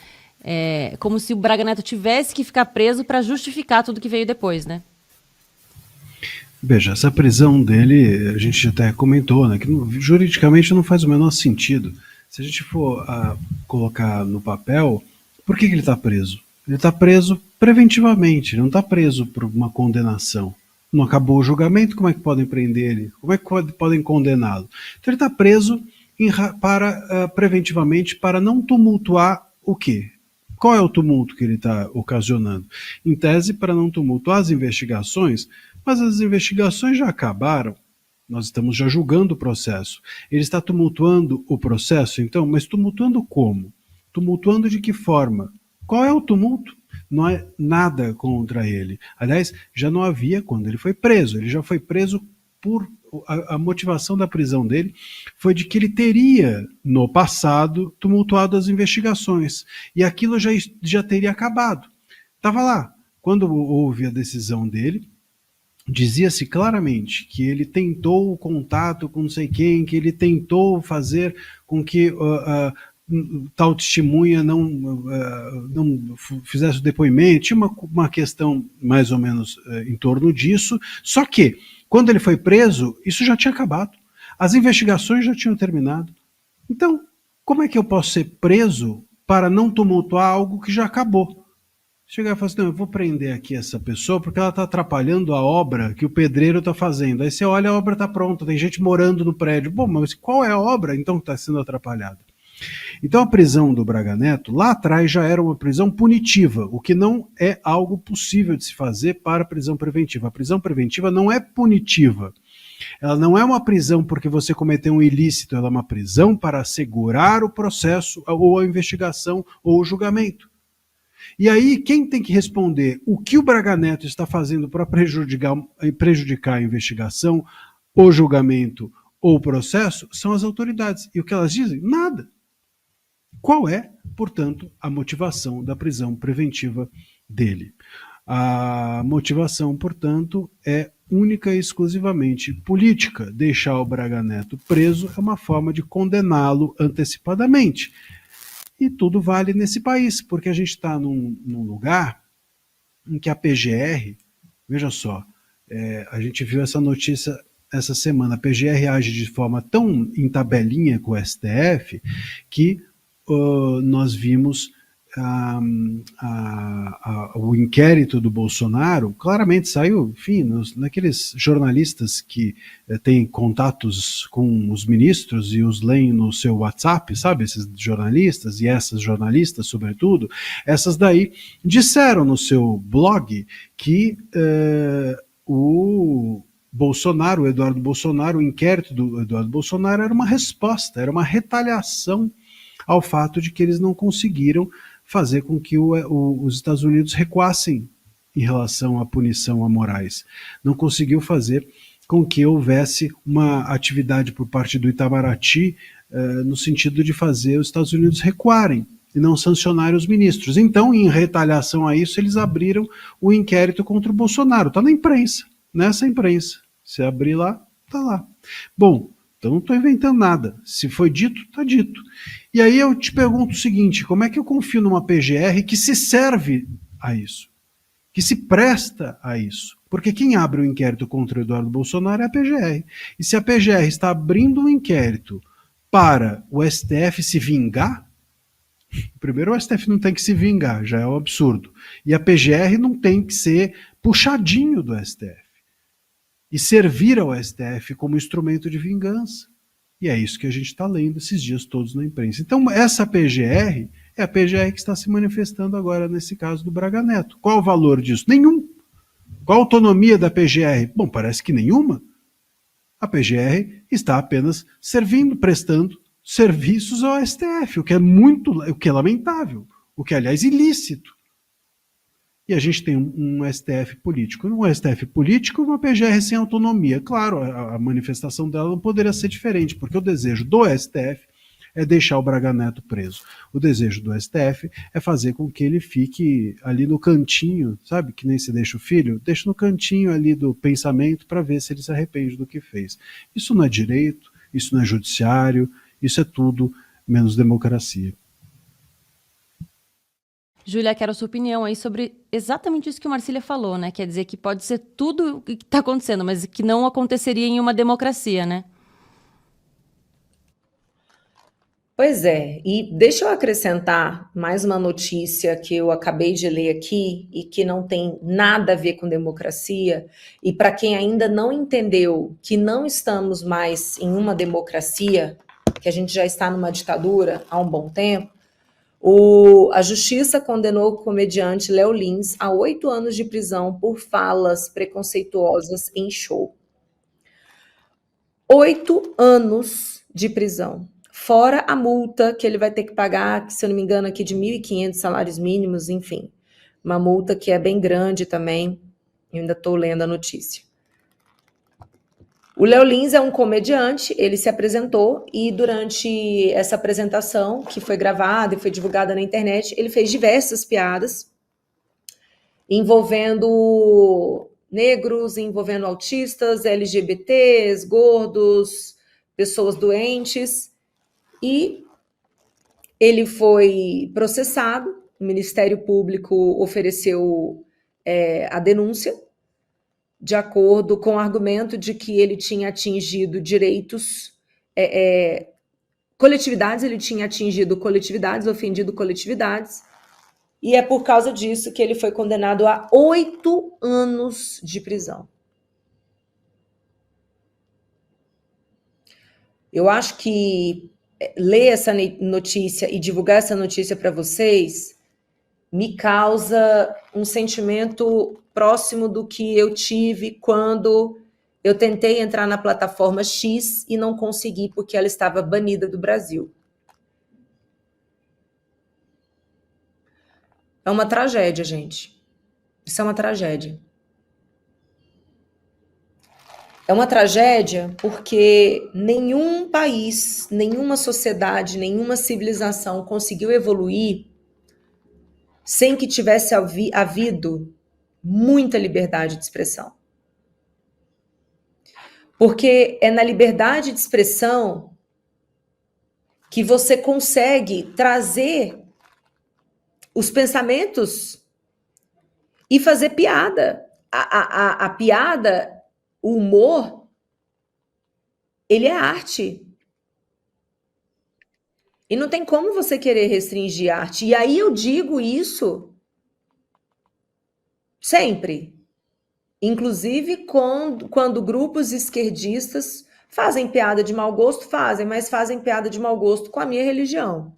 É como se o Braga Neto tivesse que ficar preso para justificar tudo que veio depois, né?
Veja, essa prisão dele, a gente até comentou, né, que juridicamente não faz o menor sentido. Se a gente for colocar no papel, por que ele está preso? Ele está preso preventivamente, não está preso por uma condenação. Não acabou o julgamento, como é que podem prender ele? Como é que podem condená-lo? Então ele está preso preventivamente para não tumultuar o quê? Qual é o tumulto que ele está ocasionando? Em tese, para não tumultuar as investigações, mas as investigações já acabaram. Nós estamos já julgando o processo. Ele está tumultuando o processo, então, mas tumultuando como? Tumultuando de que forma? Qual é o tumulto? Não é nada contra ele. Aliás, já não havia quando ele foi preso. Ele já foi preso por... A motivação da prisão dele foi de que ele teria, no passado, tumultuado as investigações. E aquilo já teria acabado. Estava lá. Quando houve a decisão dele, dizia-se claramente que ele tentou o contato com não sei quem, que ele tentou fazer com que tal testemunha não fizesse o depoimento. Tinha uma questão mais ou menos em torno disso, só que quando ele foi preso, isso já tinha acabado. As investigações já tinham terminado. Então, como é que eu posso ser preso para não tumultuar algo que já acabou? Chegar e falar assim, não, eu vou prender aqui essa pessoa porque ela está atrapalhando a obra que o pedreiro está fazendo. Aí você olha, a obra está pronta, tem gente morando no prédio. Bom, mas qual é a obra então que está sendo atrapalhada? Então a prisão do Braga Neto, lá atrás já era uma prisão punitiva, o que não é algo possível de se fazer para a prisão preventiva. A prisão preventiva não é punitiva. Ela não é uma prisão porque você cometeu um ilícito, ela é uma prisão para assegurar o processo, ou a investigação, ou o julgamento. E aí, quem tem que responder o que o Braga Neto está fazendo para prejudicar a investigação, o julgamento ou o processo, são as autoridades. E o que elas dizem? Nada. Qual é, portanto, a motivação da prisão preventiva dele? A motivação, portanto, é única e exclusivamente política. Deixar o Braga Neto preso é uma forma de condená-lo antecipadamente. E tudo vale nesse país, porque a gente está num lugar em que a PGR, veja só, a gente viu essa notícia essa semana, a PGR age de forma tão em tabelinha com o STF que nós vimos o inquérito do Bolsonaro, claramente saiu, enfim, naqueles jornalistas que têm contatos com os ministros e os leem no seu WhatsApp, sabe, esses jornalistas e essas jornalistas, sobretudo, essas daí disseram no seu blog que o Bolsonaro, o Eduardo Bolsonaro, o inquérito do Eduardo Bolsonaro era uma resposta, era uma retaliação ao fato de que eles não conseguiram fazer com que os Estados Unidos recuassem em relação à punição a Moraes. Não conseguiu fazer com que houvesse uma atividade por parte do Itamaraty no sentido de fazer os Estados Unidos recuarem e não sancionarem os ministros. Então, em retaliação a isso, eles abriram o inquérito contra o Bolsonaro. Está na imprensa, nessa imprensa. Se abrir lá, está lá. Bom, então não estou inventando nada. Se foi dito, está dito. E aí eu te pergunto o seguinte, como é que eu confio numa PGR que se serve a isso? Que se presta a isso? Porque quem abre o inquérito contra o Eduardo Bolsonaro é a PGR. E se a PGR está abrindo um inquérito para o STF se vingar, primeiro o STF não tem que se vingar, já é um absurdo. E a PGR não tem que ser puxadinho do STF. E servir ao STF como instrumento de vingança. E é isso que a gente está lendo esses dias todos na imprensa. Então, essa PGR é a PGR que está se manifestando agora nesse caso do Braga Neto. Qual o valor disso? Nenhum. Qual a autonomia da PGR? Bom, parece que nenhuma. A PGR está apenas servindo, prestando serviços ao STF, o que é lamentável, o que é, aliás, ilícito. E a gente tem um STF político. Um STF político, uma PGR sem autonomia. Claro, a manifestação dela não poderia ser diferente, porque o desejo do STF é deixar o Braga Neto preso. O desejo do STF é fazer com que ele fique ali no cantinho, sabe, que nem se deixa o filho? Deixa no cantinho ali do pensamento para ver se ele se arrepende do que fez. Isso não é direito, isso não é judiciário, isso é tudo menos democracia.
Júlia, quero a sua opinião aí sobre exatamente isso que o Marcília falou, né? Quer dizer que pode ser tudo o que está acontecendo, mas que não aconteceria em uma democracia, né?
Pois é, e deixa eu acrescentar mais uma notícia que eu acabei de ler aqui e que não tem nada a ver com democracia, e para quem ainda não entendeu que não estamos mais em uma democracia, que a gente já está numa ditadura há um bom tempo, a justiça condenou o comediante Léo Lins a 8 anos de prisão por falas preconceituosas em show. 8 anos de prisão. Fora a multa que ele vai ter que pagar, se eu não me engano, aqui de 1.500 salários mínimos, enfim. Uma multa que é bem grande também. Eu ainda estou lendo a notícia. O Léo Lins é um comediante, ele se apresentou e durante essa apresentação, que foi gravada e foi divulgada na internet, ele fez diversas piadas envolvendo negros, envolvendo autistas, LGBTs, gordos, pessoas doentes, e ele foi processado, o Ministério Público ofereceu a denúncia, de acordo com o argumento de que ele tinha atingido direitos, coletividades, ele tinha atingido coletividades, ofendido coletividades, E é por causa disso que ele foi condenado a 8 anos de prisão. Eu acho que ler essa notícia e divulgar essa notícia para vocês me causa um sentimento próximo do que eu tive quando eu tentei entrar na plataforma X e não consegui porque ela estava banida do Brasil. É uma tragédia, gente. Isso é uma tragédia. É uma tragédia porque nenhum país, nenhuma sociedade, nenhuma civilização conseguiu evoluir sem que tivesse havido muita liberdade de expressão. Porque é na liberdade de expressão que você consegue trazer os pensamentos e fazer piada. A piada, o humor, ele é arte. E não tem como você querer restringir a arte. E aí eu digo isso sempre. Inclusive quando grupos esquerdistas fazem piada de mau gosto, mas fazem piada de mau gosto com a minha religião.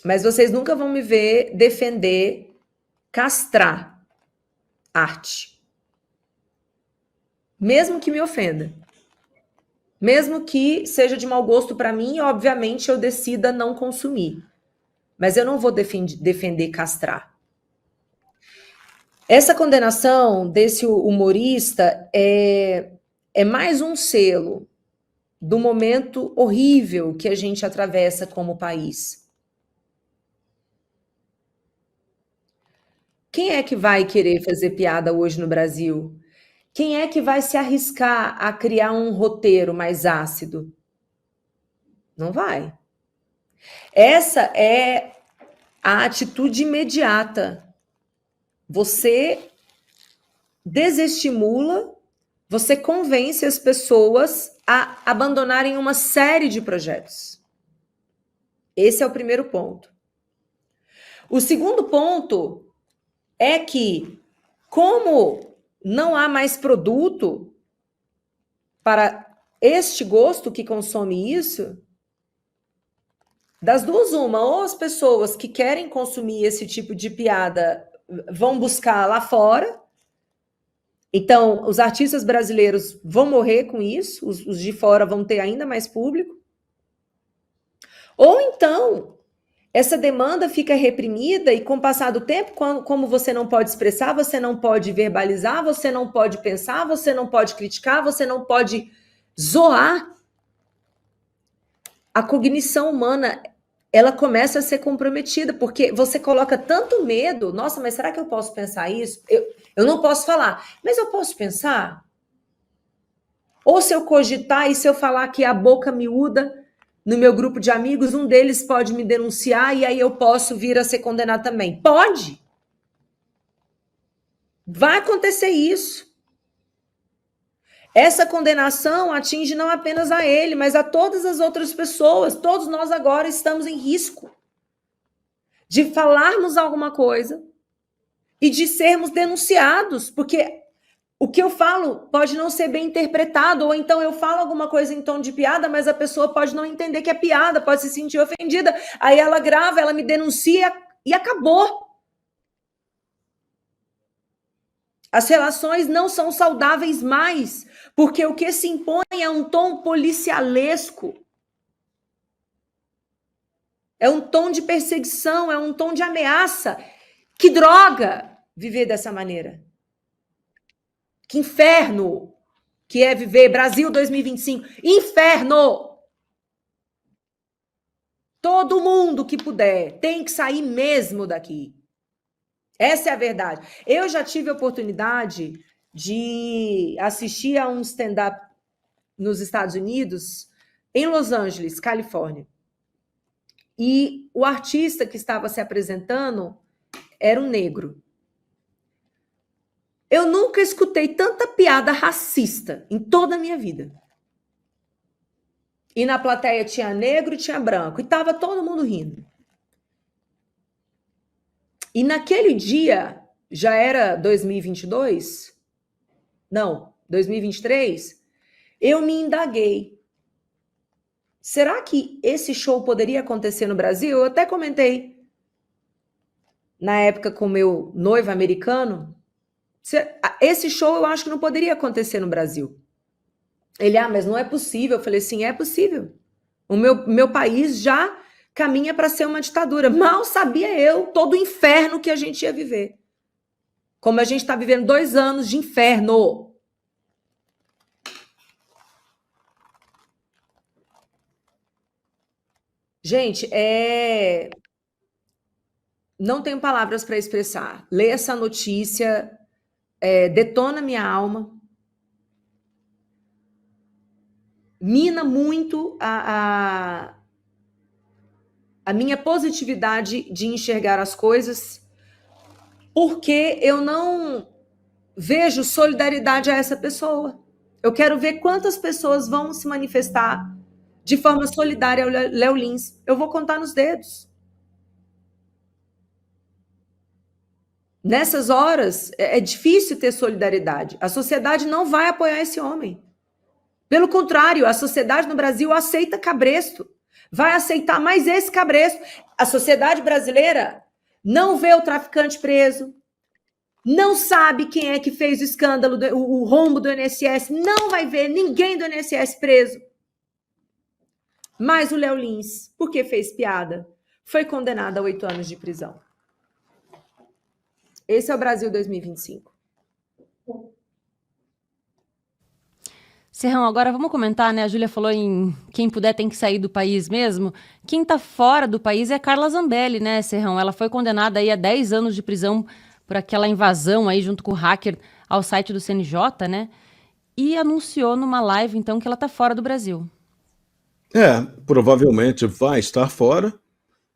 Mas vocês nunca vão me ver defender, castrar arte. Mesmo que me ofenda. Mesmo que seja de mau gosto para mim, obviamente eu decida não consumir. Mas eu não vou defender castrar. Essa condenação desse humorista é mais um selo do momento horrível que a gente atravessa como país. Quem é que vai querer fazer piada hoje no Brasil? Quem é que vai se arriscar a criar um roteiro mais ácido? Não vai. Essa é a atitude imediata. Você desestimula, você convence as pessoas a abandonarem uma série de projetos. Esse é o primeiro ponto. O segundo ponto é que, como não há mais produto para este gosto que consome isso, das duas uma, ou as pessoas que querem consumir esse tipo de piada vão buscar lá fora, então os artistas brasileiros vão morrer com isso, os de fora vão ter ainda mais público, ou então essa demanda fica reprimida e com o passar do tempo, como você não pode expressar, você não pode verbalizar, você não pode pensar, você não pode criticar, você não pode zoar, a cognição humana, ela começa a ser comprometida, porque você coloca tanto medo, nossa, mas será que eu posso pensar isso? Eu não posso falar, mas eu posso pensar? Ou se eu cogitar e se eu falar que a boca miúda, no meu grupo de amigos, um deles pode me denunciar e aí eu posso vir a ser condenado também. Pode! Vai acontecer isso. Essa condenação atinge não apenas a ele, mas a todas as outras pessoas. Todos nós agora estamos em risco de falarmos alguma coisa e de sermos denunciados, porque o que eu falo pode não ser bem interpretado, ou então eu falo alguma coisa em tom de piada, mas a pessoa pode não entender que é piada, pode se sentir ofendida. Aí ela grava, ela me denuncia e acabou. As relações não são saudáveis mais, porque o que se impõe é um tom policialesco. É um tom de perseguição, é um tom de ameaça. Que droga viver dessa maneira. Que inferno que é viver Brasil 2025. Inferno! Todo mundo que puder tem que sair mesmo daqui. Essa é a verdade. Eu já tive a oportunidade de assistir a um stand-up nos Estados Unidos, em Los Angeles, Califórnia. E o artista que estava se apresentando era um negro. Eu nunca escutei tanta piada racista em toda a minha vida. E na plateia tinha negro e tinha branco. E tava todo mundo rindo. E naquele dia, já era 2022? Não, 2023? Eu me indaguei. Será que esse show poderia acontecer no Brasil? Eu até comentei na época com meu noivo americano. Esse show eu acho que não poderia acontecer no Brasil. Ele, mas não é possível. Eu falei, sim, é possível. O meu país já caminha para ser uma ditadura. Mal sabia eu todo o inferno que a gente ia viver. Como a gente está vivendo 2 anos de inferno. Gente, não tenho palavras para expressar. Ler essa notícia detona minha alma. Mina muito a minha positividade de enxergar as coisas, porque eu não vejo solidariedade a essa pessoa. Eu quero ver quantas pessoas vão se manifestar de forma solidária ao Léo Lins. Eu vou contar nos dedos. Nessas horas, é difícil ter solidariedade. A sociedade não vai apoiar esse homem. Pelo contrário, a sociedade no Brasil aceita cabresto. Vai aceitar mais esse cabresto. A sociedade brasileira não vê o traficante preso, não sabe quem é que fez o escândalo, o rombo do INSS, não vai ver ninguém do INSS preso. Mas o Léo Lins, porque fez piada, foi condenado a 8 anos de prisão. Esse é o Brasil 2025.
Serrão, agora vamos comentar, né? A Júlia falou em quem puder tem que sair do país mesmo. Quem tá fora do país é a Carla Zambelli, né, Serrão? Ela foi condenada aí a 10 anos de prisão por aquela invasão aí junto com o hacker ao site do CNJ, né? E anunciou numa live, então, que ela tá fora do Brasil.
Provavelmente vai estar fora,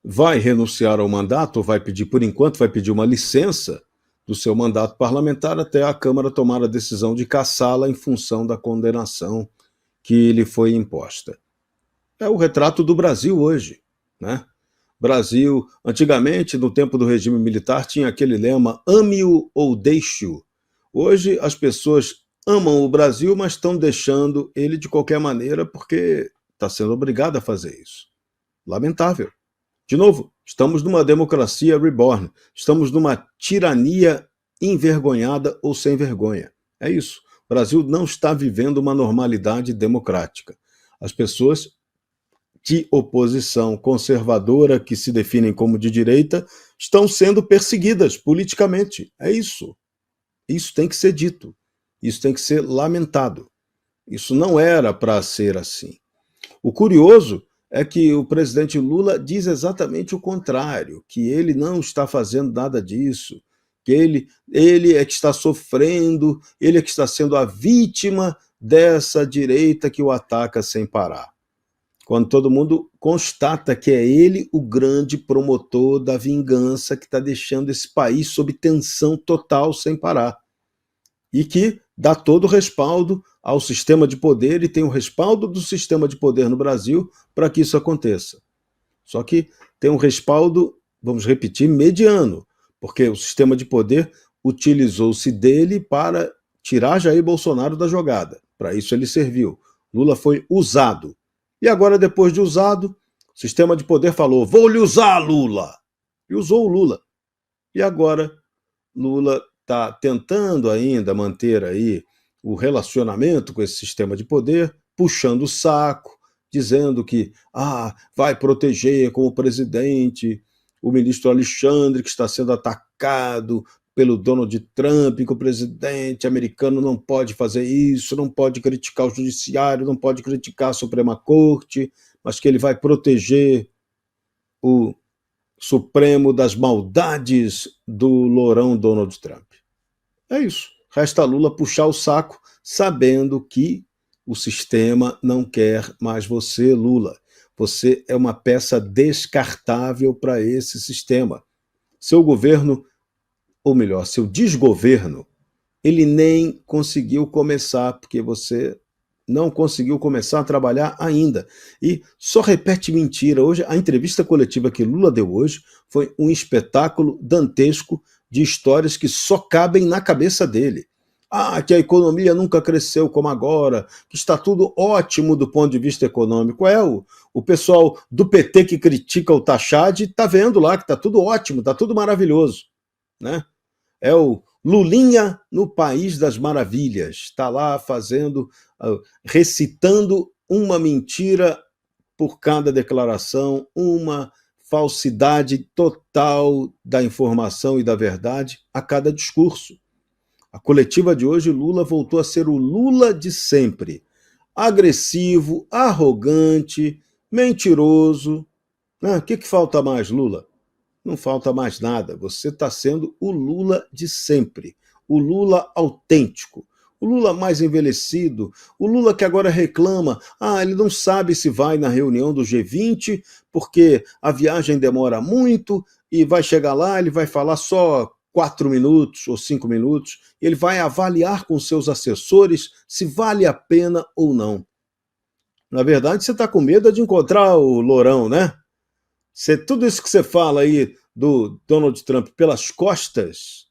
vai renunciar ao mandato, vai pedir, por enquanto, vai pedir uma licença do seu mandato parlamentar até a Câmara tomar a decisão de cassá-la em função da condenação que lhe foi imposta. É o retrato do Brasil hoje, né? Brasil, antigamente, no tempo do regime militar, tinha aquele lema ame-o ou deixe-o. Hoje as pessoas amam o Brasil, mas estão deixando ele de qualquer maneira porque está sendo obrigado a fazer isso. Lamentável. De novo, estamos numa democracia reborn, estamos numa tirania envergonhada ou sem vergonha. É isso. O Brasil não está vivendo uma normalidade democrática. As pessoas de oposição conservadora, que se definem como de direita, estão sendo perseguidas politicamente. É isso. Isso tem que ser dito. Isso tem que ser lamentado. Isso não era para ser assim. O curioso é que o presidente Lula diz exatamente o contrário, que ele não está fazendo nada disso, que ele é que está sofrendo, ele é que está sendo a vítima dessa direita que o ataca sem parar. Quando todo mundo constata que é ele o grande promotor da vingança que está deixando esse país sob tensão total sem parar. E que dá todo o respaldo ao sistema de poder e tem o respaldo do sistema de poder no Brasil para que isso aconteça. Só que tem um respaldo, vamos repetir, mediano, porque o sistema de poder utilizou-se dele para tirar Jair Bolsonaro da jogada. Para isso ele serviu. Lula foi usado. E agora, depois de usado, o sistema de poder falou, vou lhe usar, Lula! E usou o Lula. E agora, Lula está tentando ainda manter aí o relacionamento com esse sistema de poder, puxando o saco, dizendo que vai proteger como presidente o ministro Alexandre, que está sendo atacado pelo Donald Trump, que o presidente americano não pode fazer isso, não pode criticar o judiciário, não pode criticar a Suprema Corte, mas que ele vai proteger o Supremo das maldades do lourão Donald Trump. É isso. Resta Lula puxar o saco, sabendo que o sistema não quer mais você, Lula. Você é uma peça descartável para esse sistema. Seu governo, ou melhor, seu desgoverno, ele nem conseguiu começar, porque você não conseguiu começar a trabalhar ainda. E só repete mentira. Hoje, a entrevista coletiva que Lula deu hoje foi um espetáculo dantesco de histórias que só cabem na cabeça dele. Ah, que a economia nunca cresceu como agora, que está tudo ótimo do ponto de vista econômico. O pessoal do PT que critica o Tachad está vendo lá que está tudo ótimo, está tudo maravilhoso, né? É o Lulinha no País das Maravilhas. Está lá recitando uma mentira por cada declaração, uma falsidade total da informação e da verdade a cada discurso. A coletiva de hoje, Lula voltou a ser o Lula de sempre. Agressivo, arrogante, mentiroso. O que falta mais, Lula? Não falta mais nada. Você está sendo o Lula de sempre. O Lula autêntico. O Lula mais envelhecido. O Lula que agora reclama. Ele não sabe se vai na reunião do G20 porque a viagem demora muito e vai chegar lá, ele vai falar só 4 minutos ou 5 minutos. Ele vai avaliar com seus assessores se vale a pena ou não. Na verdade, você está com medo de encontrar o Lourão, né? Tudo isso que você fala aí do Donald Trump pelas costas,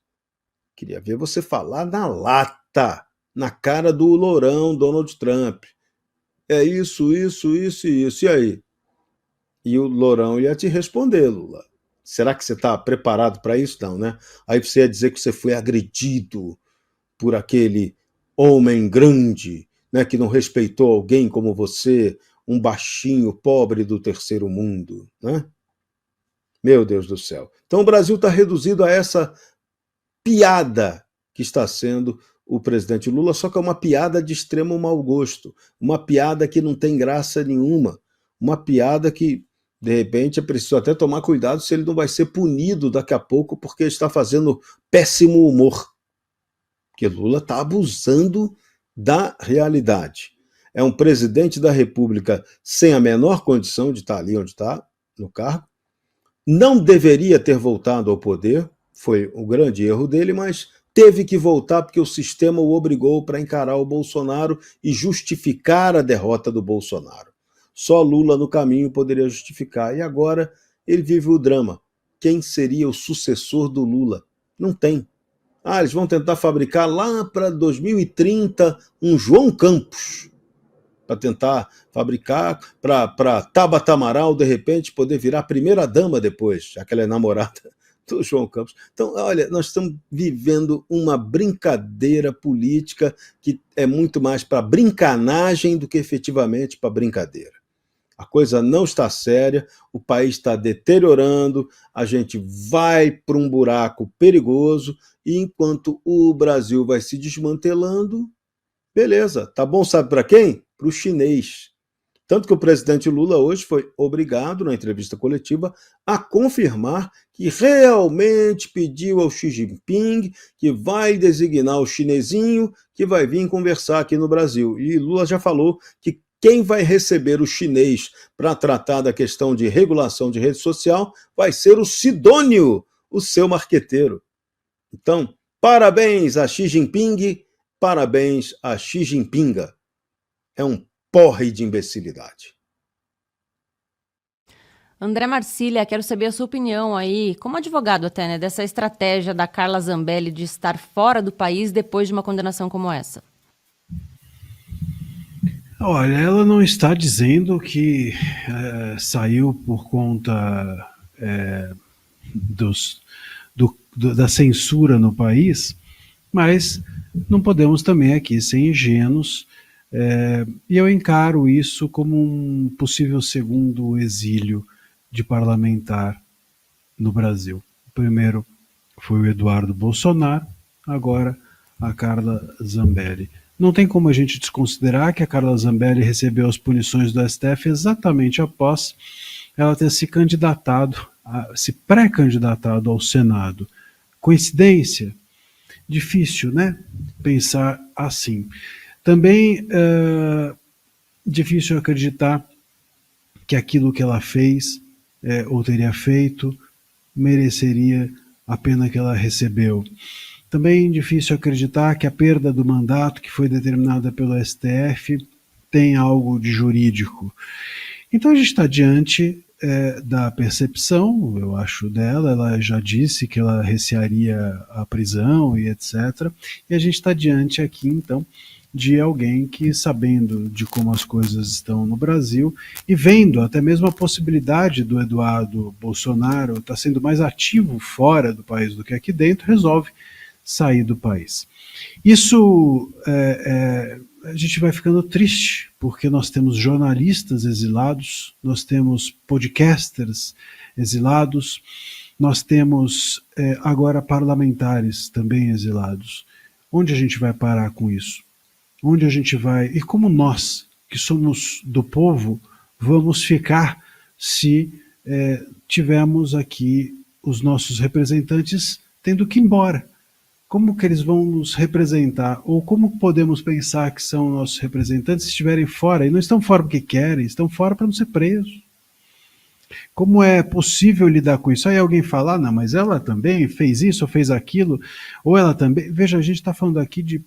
queria ver você falar na lata, na cara do Lourão Donald Trump. É isso. E aí? E o Lourão ia te responder, Lula. Será que você está preparado para isso? Não, né? Aí você ia dizer que você foi agredido por aquele homem grande, né, que não respeitou alguém como você, um baixinho pobre do terceiro mundo, né? Meu Deus do céu. Então o Brasil está reduzido a essa piada que está sendo o presidente Lula, só que é uma piada de extremo mau gosto, uma piada que não tem graça nenhuma, uma piada que, de repente, é preciso até tomar cuidado se ele não vai ser punido daqui a pouco porque está fazendo péssimo humor. Porque Lula está abusando da realidade. É um presidente da República sem a menor condição de estar ali onde está, no cargo. Não deveria ter voltado ao poder, foi um grande erro dele, mas teve que voltar porque o sistema o obrigou para encarar o Bolsonaro e justificar a derrota do Bolsonaro. Só Lula no caminho poderia justificar. E agora ele vive o drama. Quem seria o sucessor do Lula? Não tem. Eles vão tentar fabricar lá para 2030 um João Campos, para tentar fabricar para Tabata Amaral, de repente, poder virar primeira-dama depois, já que ela é namorada do João Campos. Então, olha, nós estamos vivendo uma brincadeira política que é muito mais para brincanagem do que efetivamente para brincadeira. A coisa não está séria, o país está deteriorando, a gente vai para um buraco perigoso, e enquanto o Brasil vai se desmantelando, beleza, tá bom, sabe para quem? Para o chinês. Tanto que o presidente Lula hoje foi obrigado, na entrevista coletiva, a confirmar que realmente pediu ao Xi Jinping que vai designar o chinesinho que vai vir conversar aqui no Brasil. E Lula já falou que quem vai receber o chinês para tratar da questão de regulação de rede social vai ser o Sidônio, o seu marqueteiro. Então, parabéns a Xi Jinping, parabéns a Xi Jinpinga. É um porre de imbecilidade.
André Marcília, quero saber a sua opinião aí, como advogado até, né, dessa estratégia da Carla Zambelli de estar fora do país depois de uma condenação como essa.
Olha, ela não está dizendo que saiu por conta da censura no país, mas não podemos também aqui ser ingênuos, e eu encaro isso como um possível segundo exílio de parlamentar no Brasil. O primeiro foi o Eduardo Bolsonaro, agora a Carla Zambelli. Não tem como a gente desconsiderar que a Carla Zambelli recebeu as punições do STF exatamente após ela ter se pré-candidatado ao Senado. Coincidência? Difícil, né? Pensar assim. Também difícil acreditar que aquilo que ela fez ou teria feito mereceria a pena que ela recebeu. Também difícil acreditar que a perda do mandato que foi determinada pelo STF tem algo de jurídico. Então a gente está diante da percepção, eu acho, dela. Ela já disse que ela recearia a prisão e etc. E a gente está diante aqui, então, de alguém que, sabendo de como as coisas estão no Brasil e vendo até mesmo a possibilidade do Eduardo Bolsonaro estar sendo mais ativo fora do país do que aqui dentro, resolve sair do país. Isso a gente vai ficando triste, porque nós temos jornalistas exilados, nós temos podcasters exilados, nós temos agora parlamentares também exilados. Onde a gente vai parar com isso? Onde a gente vai? E como nós, que somos do povo, vamos ficar se tivermos aqui os nossos representantes tendo que ir embora? Como que eles vão nos representar? Ou como podemos pensar que são nossos representantes se estiverem fora? E não estão fora porque querem, estão fora para não ser presos. Como é possível lidar com isso? Aí alguém fala, não, mas ela também fez isso ou fez aquilo, ou ela também... Veja, a gente está falando aqui de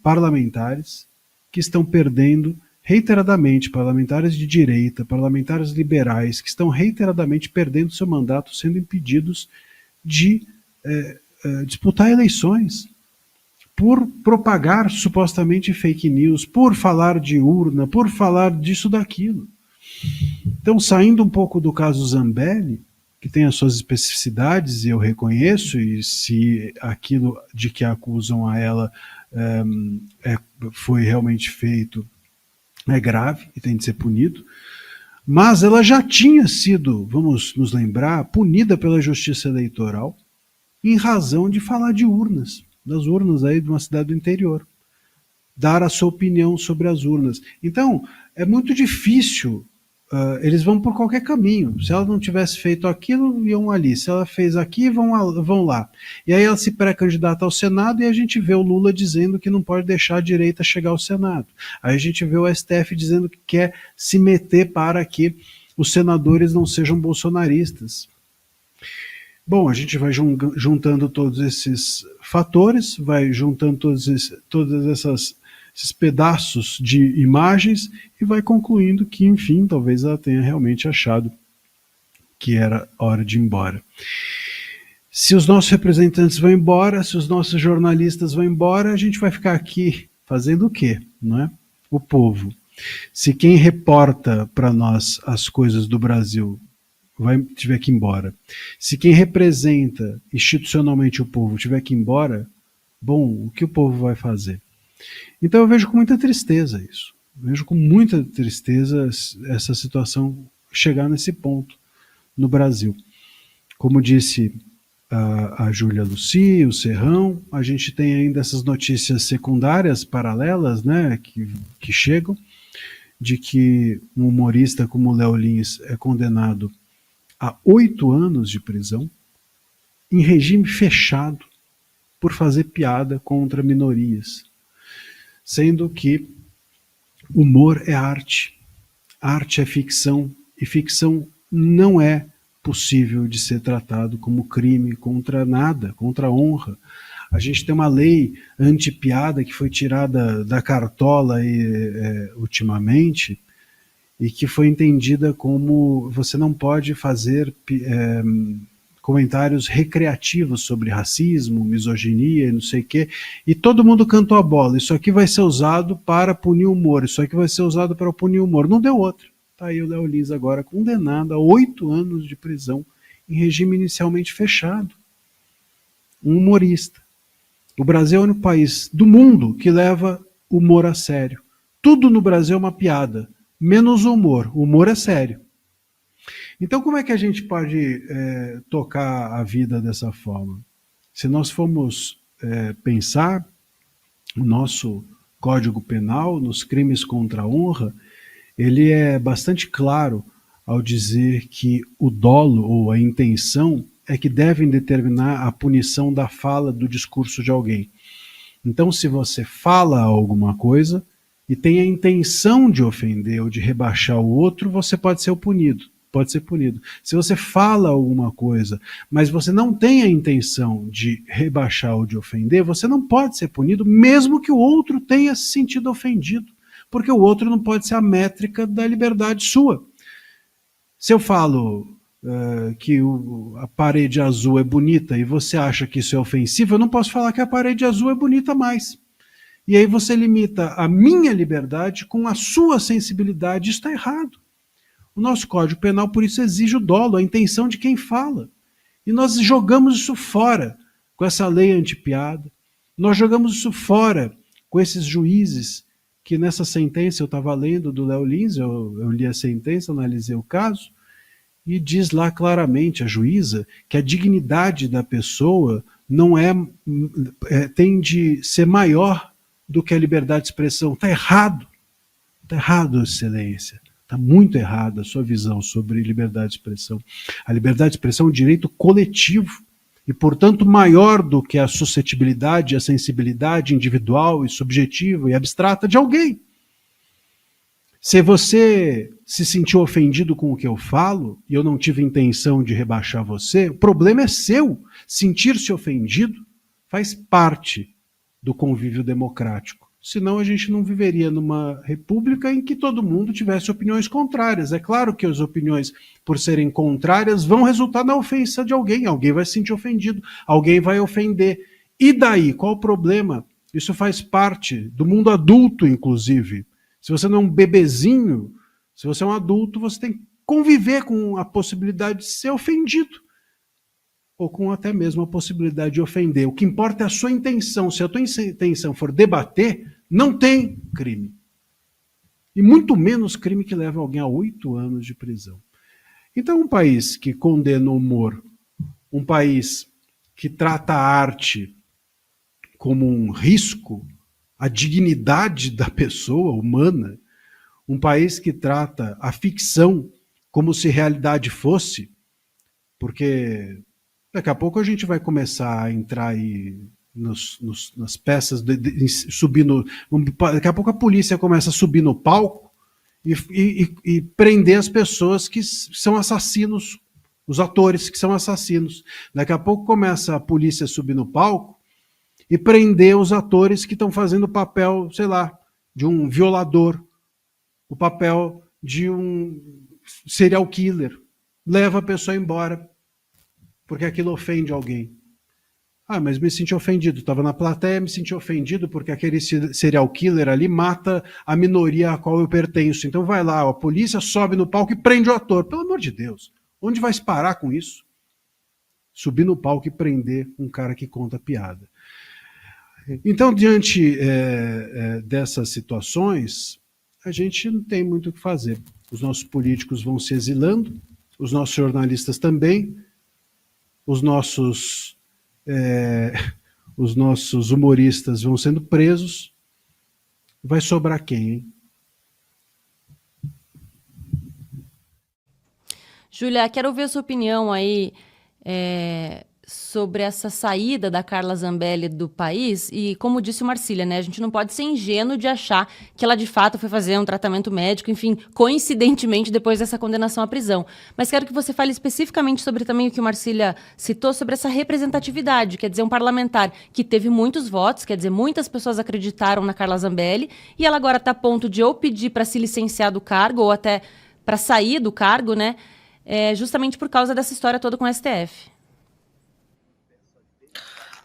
parlamentares que estão perdendo reiteradamente, parlamentares de direita, parlamentares liberais, que estão reiteradamente perdendo seu mandato, sendo impedidos de disputar eleições, por propagar supostamente fake news, por falar de urna, por falar disso, daquilo. Então, saindo um pouco do caso Zambelli, que tem as suas especificidades, e eu reconheço, e se aquilo de que acusam a ela foi realmente feito, é grave e tem de ser punido, mas ela já tinha sido, vamos nos lembrar, punida pela Justiça Eleitoral em razão de falar de urnas, das urnas aí de uma cidade do interior, dar a sua opinião sobre as urnas. Então, é muito difícil. Eles vão por qualquer caminho. Se ela não tivesse feito aquilo, iam ali. Se ela fez aqui, vão lá. E aí ela se pré-candidata ao Senado e a gente vê o Lula dizendo que não pode deixar a direita chegar ao Senado. Aí a gente vê o STF dizendo que quer se meter para que os senadores não sejam bolsonaristas. Bom, a gente vai juntando todos esses fatores, vai juntando todos esses pedaços de imagens e vai concluindo que, enfim, talvez ela tenha realmente achado que era hora de ir embora. Se os nossos representantes vão embora, se os nossos jornalistas vão embora, a gente vai ficar aqui fazendo o quê? Não é? O povo. Se quem reporta para nós as coisas do Brasil tiver que ir embora, se quem representa institucionalmente o povo tiver que ir embora, bom, o que o povo vai fazer? Então eu vejo com muita tristeza isso. Vejo com muita tristeza essa situação chegar nesse ponto no Brasil. Como disse a Júlia Lucy, o Serrão, a gente tem ainda essas notícias secundárias, paralelas, né, que chegam, de que um humorista como o Léo Lins é condenado a 8 anos de prisão em regime fechado por fazer piada contra minorias. Sendo que humor é arte é ficção, e ficção não é possível de ser tratado como crime contra nada, contra a honra. A gente tem uma lei anti-piada que foi tirada da cartola ultimamente, e que foi entendida como você não pode fazer comentários recreativos sobre racismo, misoginia e não sei o quê, e todo mundo cantou a bola. Isso aqui vai ser usado para punir o humor, isso aqui vai ser usado para punir o humor. Não deu outra. Está aí o Léo Lins agora condenado a 8 anos de prisão em regime inicialmente fechado. Um humorista. O Brasil é o único país do mundo que leva humor a sério. Tudo no Brasil é uma piada, menos o humor. O humor é sério. Então, como é que a gente pode tocar a vida dessa forma? Se nós formos pensar o nosso Código Penal, nos crimes contra a honra, ele é bastante claro ao dizer que o dolo ou a intenção é que devem determinar a punição da fala, do discurso de alguém. Então, se você fala alguma coisa e tem a intenção de ofender ou de rebaixar o outro, você pode ser punido. Se você fala alguma coisa, mas você não tem a intenção de rebaixar ou de ofender, você não pode ser punido, mesmo que o outro tenha se sentido ofendido. porque o outro não pode ser a métrica da liberdade sua. Se eu falo que a parede azul é bonita e você acha que isso é ofensivo, eu não posso falar que a parede azul é bonita mais. E aí você limita a minha liberdade com a sua sensibilidade. Isso está errado. O nosso Código Penal, por isso, exige o dolo, a intenção de quem fala. E nós jogamos isso fora com essa lei antipiada. Nós jogamos isso fora com esses juízes que nessa sentença, eu estava lendo do Léo Lins, eu li a sentença, analisei o caso, e diz lá claramente a juíza que a dignidade da pessoa não tem de ser maior do que a liberdade de expressão. Está errado, excelência. Está muito errada a sua visão sobre liberdade de expressão. A liberdade de expressão é um direito coletivo e, portanto, maior do que a suscetibilidade, a sensibilidade individual e subjetiva e abstrata de alguém. Se você se sentiu ofendido com o que eu falo, e eu não tive intenção de rebaixar você, o problema é seu. Sentir-se ofendido faz parte do convívio democrático. Senão a gente não viveria numa república em que todo mundo tivesse opiniões contrárias. É claro que as opiniões, por serem contrárias, vão resultar na ofensa de alguém. Alguém vai se sentir ofendido, alguém vai ofender. E daí? Qual o problema? Isso faz parte do mundo adulto, inclusive. Se você não é um bebezinho, se você é um adulto, você tem que conviver com a possibilidade de ser ofendido. Ou com até mesmo a possibilidade de ofender. O que importa é a sua intenção. Se a tua intenção for debater, não tem crime. E muito menos crime que leva alguém a 8 anos de prisão. Então, um país que condena o humor, um país que trata a arte como um risco, a dignidade da pessoa humana, um país que trata a ficção como se realidade fosse, porque daqui a pouco a gente vai começar a entrar aí nas peças, daqui a pouco a polícia começa a subir no palco e prender as pessoas que são assassinos, os atores que são assassinos. Daqui a pouco começa a polícia a subir no palco e prender os atores que estão fazendo o papel, sei lá, de um violador, o papel de um serial killer. Leva a pessoa embora, porque aquilo ofende alguém. Ah, mas me senti ofendido. Estava na plateia, me senti ofendido porque aquele serial killer ali mata a minoria a qual eu pertenço. Então vai lá, a polícia sobe no palco e prende o ator. Pelo amor de Deus, onde vai se parar com isso? Subir no palco e prender um cara que conta piada. Então, diante dessas situações, a gente não tem muito o que fazer. Os nossos políticos vão se exilando, os nossos jornalistas também, os nossos humoristas vão sendo presos. Vai sobrar quem, hein?
Júlia, quero ouvir a sua opinião aí sobre essa saída da Carla Zambelli do país e, como disse o Marcília, né, a gente não pode ser ingênuo de achar que ela de fato foi fazer um tratamento médico, enfim, coincidentemente depois dessa condenação à prisão. Mas quero que você fale especificamente sobre também o que o Marcília citou sobre essa representatividade, quer dizer, um parlamentar que teve muitos votos, quer dizer, muitas pessoas acreditaram na Carla Zambelli e ela agora está a ponto de ou pedir para se licenciar do cargo ou até para sair do cargo, né, justamente por causa dessa história toda com o STF.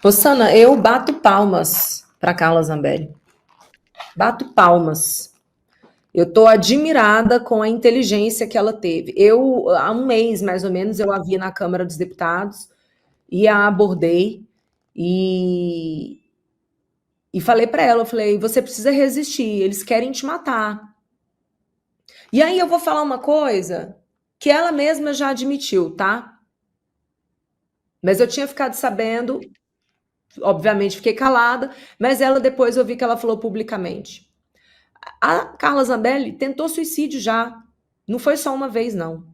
Rosana, eu bato palmas para Carla Zambelli. Bato palmas. Eu estou admirada com a inteligência que ela teve. Há um mês, mais ou menos, eu a vi na Câmara dos Deputados e a abordei e falei para ela, eu falei, você precisa resistir, eles querem te matar. E aí eu vou falar uma coisa que ela mesma já admitiu, tá? Mas eu tinha ficado sabendo... Obviamente fiquei calada, mas ela depois eu vi que ela falou publicamente. A Carla Zambelli tentou suicídio já. Não foi só uma vez, não.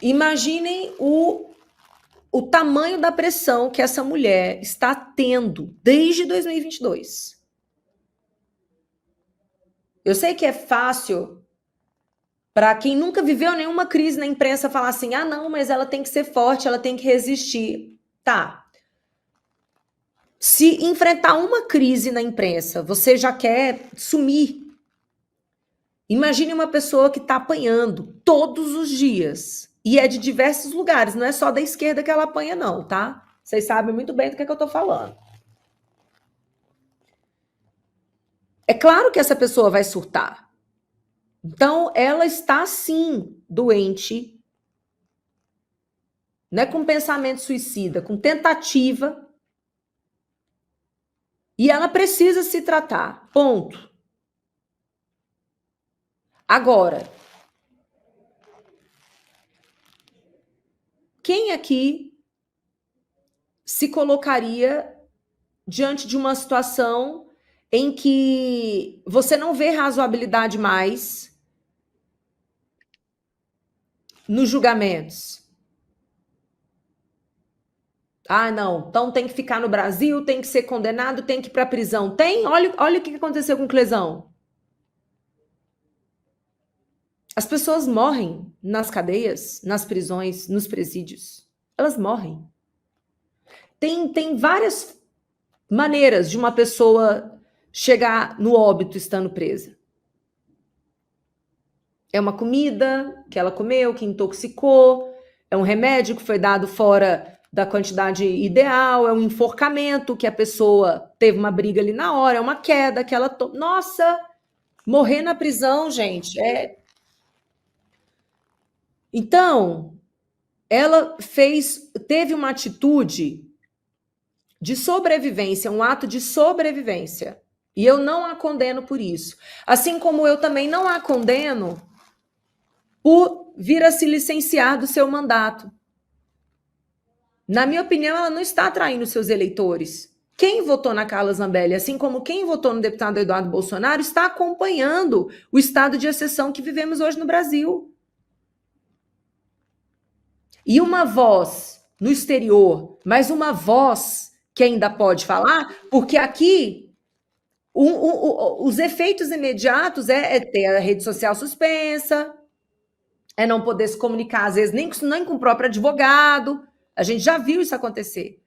Imaginem o tamanho da pressão que essa mulher está tendo desde 2022. Eu sei que é fácil para quem nunca viveu nenhuma crise na imprensa falar assim, não, mas ela tem que ser forte, ela tem que resistir. Tá. Se enfrentar uma crise na imprensa, você já quer sumir. Imagine uma pessoa que está apanhando todos os dias. E é de diversos lugares, não é só da esquerda que ela apanha, não, tá? Vocês sabem muito bem do que eu estou falando. É claro que essa pessoa vai surtar. Então, ela está, sim, doente. Não é com pensamento suicida, com tentativa. E ela precisa se tratar. Ponto. Agora, quem aqui se colocaria diante de uma situação em que você não vê razoabilidade mais nos julgamentos? Ah, não, então tem que ficar no Brasil, tem que ser condenado, tem que ir para a prisão. Tem? Olha o que aconteceu com o Clesão. As pessoas morrem nas cadeias, nas prisões, nos presídios. Elas morrem. Tem várias maneiras de uma pessoa chegar no óbito estando presa. É uma comida que ela comeu, que intoxicou, é um remédio que foi dado fora da quantidade ideal, é um enforcamento que a pessoa teve uma briga ali na hora, é uma queda que ela... Nossa, morrer na prisão, gente, Então, ela teve uma atitude de sobrevivência, um ato de sobrevivência. E eu não a condeno por isso. Assim como eu também não a condeno por vir a se licenciar do seu mandato. Na minha opinião, ela não está atraindo seus eleitores. Quem votou na Carla Zambelli, assim como quem votou no deputado Eduardo Bolsonaro, está acompanhando o estado de exceção que vivemos hoje no Brasil. E uma voz no exterior, mas uma voz que ainda pode falar, porque aqui os efeitos imediatos é ter a rede social suspensa, é não poder se comunicar, às vezes, nem com o próprio advogado. A gente já viu isso acontecer.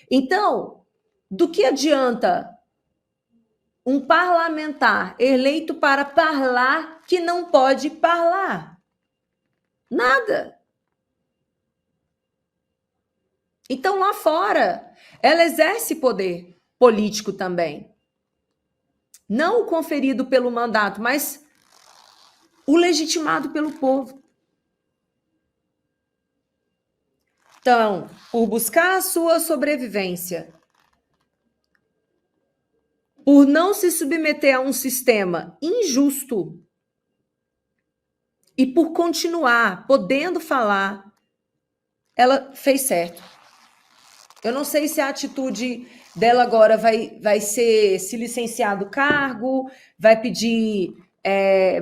Então, do que adianta um parlamentar eleito para parlar que não pode parlar? Nada. Então, lá fora, ela exerce poder político também. Não o conferido pelo mandato, mas o legitimado pelo povo. Então, por buscar a sua sobrevivência, por não se submeter a um sistema injusto e por continuar podendo falar, ela fez certo. Eu não sei se a atitude dela agora vai se licenciar do cargo, vai pedir,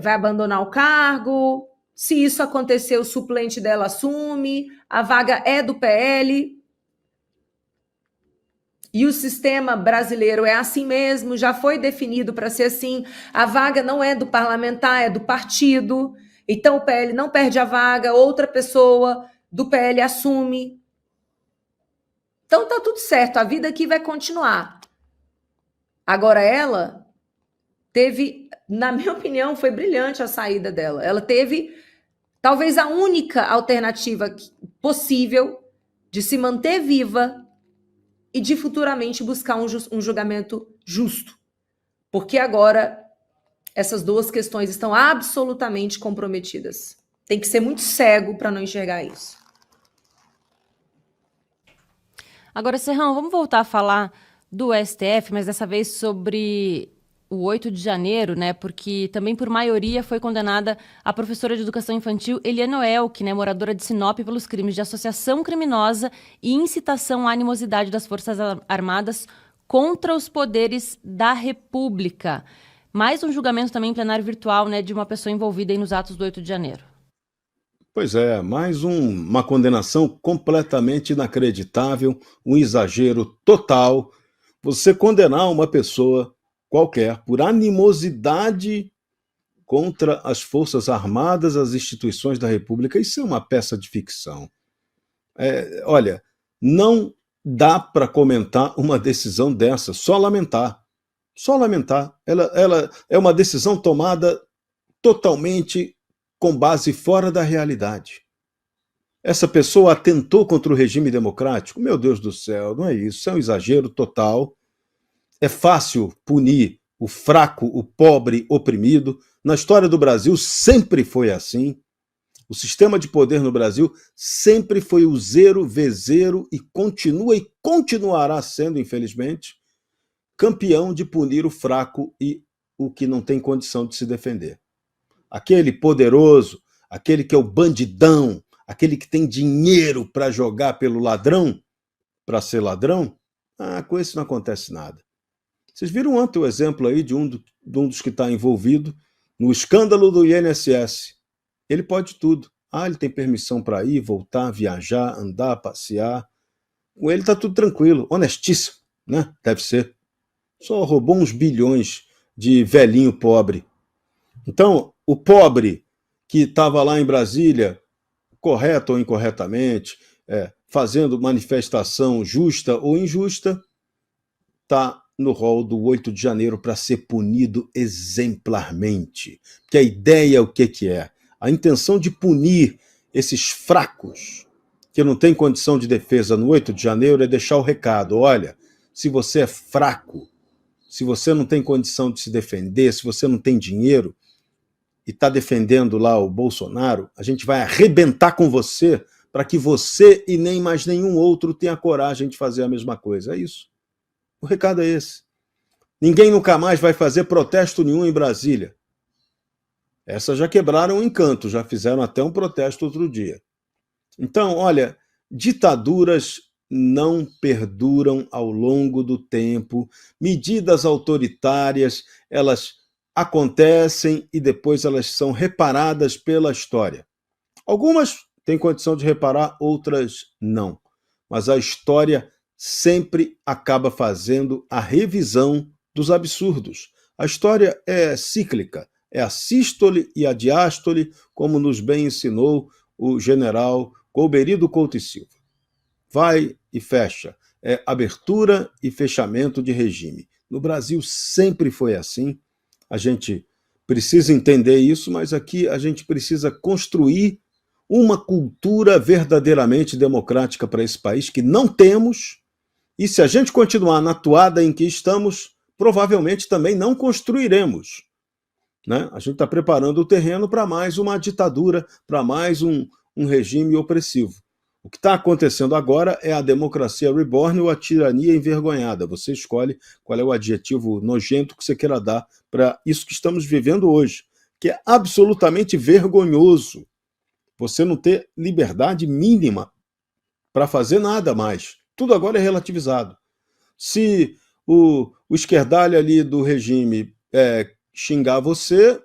vai abandonar o cargo. Se isso acontecer, o suplente dela assume, a vaga é do PL. E o sistema brasileiro é assim mesmo, já foi definido para ser assim. A vaga não é do parlamentar, é do partido. Então o PL não perde a vaga, outra pessoa do PL assume. Então tá tudo certo, a vida aqui vai continuar. Agora ela teve, na minha opinião, foi brilhante a saída dela. Ela teve talvez a única alternativa possível de se manter viva e de futuramente buscar um julgamento justo. Porque agora essas duas questões estão absolutamente comprometidas. Tem que ser muito cego para não enxergar isso.
Agora, Serrão, vamos voltar a falar do STF, mas dessa vez sobre o 8 de janeiro, né? Porque também por maioria foi condenada a professora de educação infantil Eliane Oelck, né, moradora de Sinop, pelos crimes de associação criminosa e incitação à animosidade das Forças Armadas contra os poderes da República. Mais um julgamento também em plenário virtual, né, de uma pessoa envolvida aí nos atos do 8 de janeiro.
Pois é, mais uma condenação completamente inacreditável, um exagero total. Você condenar uma pessoa qualquer por animosidade contra as Forças Armadas, as instituições da República, isso é uma peça de ficção. Olha, não dá para comentar uma decisão dessa, só lamentar. Só lamentar. Ela é uma decisão tomada totalmente com base fora da realidade. Essa pessoa atentou contra o regime democrático? Meu Deus do céu, não é isso. É um exagero total. É fácil punir o fraco, o pobre, oprimido. Na história do Brasil sempre foi assim. O sistema de poder no Brasil sempre foi o zero, V0 e continua e continuará sendo, infelizmente, campeão de punir o fraco e o que não tem condição de se defender. Aquele poderoso, aquele que é o bandidão, aquele que tem dinheiro para jogar pelo ladrão, para ser ladrão, com esse não acontece nada. Vocês viram ontem o exemplo aí de um dos que está envolvido no escândalo do INSS. Ele pode tudo. Ele tem permissão para ir, voltar, viajar, andar, passear. Com ele está tudo tranquilo, honestíssimo, né? Deve ser. Só roubou uns bilhões de velhinho pobre. Então, o pobre que estava lá em Brasília, correto ou incorretamente, fazendo manifestação justa ou injusta, está no rol do 8 de janeiro para ser punido exemplarmente. Porque a ideia, o que é? A intenção de punir esses fracos que não têm condição de defesa no 8 de janeiro é deixar o recado: olha, se você é fraco, se você não tem condição de se defender, se você não tem dinheiro e está defendendo lá o Bolsonaro, a gente vai arrebentar com você para que você e nem mais nenhum outro tenha coragem de fazer a mesma coisa. É isso. O recado é esse. Ninguém nunca mais vai fazer protesto nenhum em Brasília. Essas já quebraram o encanto, já fizeram até um protesto outro dia. Então, olha, ditaduras não perduram ao longo do tempo, medidas autoritárias, elas acontecem e depois elas são reparadas pela história. Algumas têm condição de reparar, outras não. Mas a história sempre acaba fazendo a revisão dos absurdos. A história é cíclica, é a sístole e a diástole, como nos bem ensinou o general Golbery Couto e Silva. Vai e fecha, é abertura e fechamento de regime. No Brasil sempre foi assim, a gente precisa entender isso, mas aqui a gente precisa construir uma cultura verdadeiramente democrática para esse país que não temos, e se a gente continuar na toada em que estamos, provavelmente também não construiremos. Né? A gente está preparando o terreno para mais uma ditadura, para mais um regime opressivo. O que está acontecendo agora é a democracia reborn ou a tirania envergonhada. Você escolhe qual é o adjetivo nojento que você queira dar para isso que estamos vivendo hoje, que é absolutamente vergonhoso. Você não ter liberdade mínima para fazer nada mais. Tudo agora é relativizado. Se o esquerdalho ali do regime xingar você,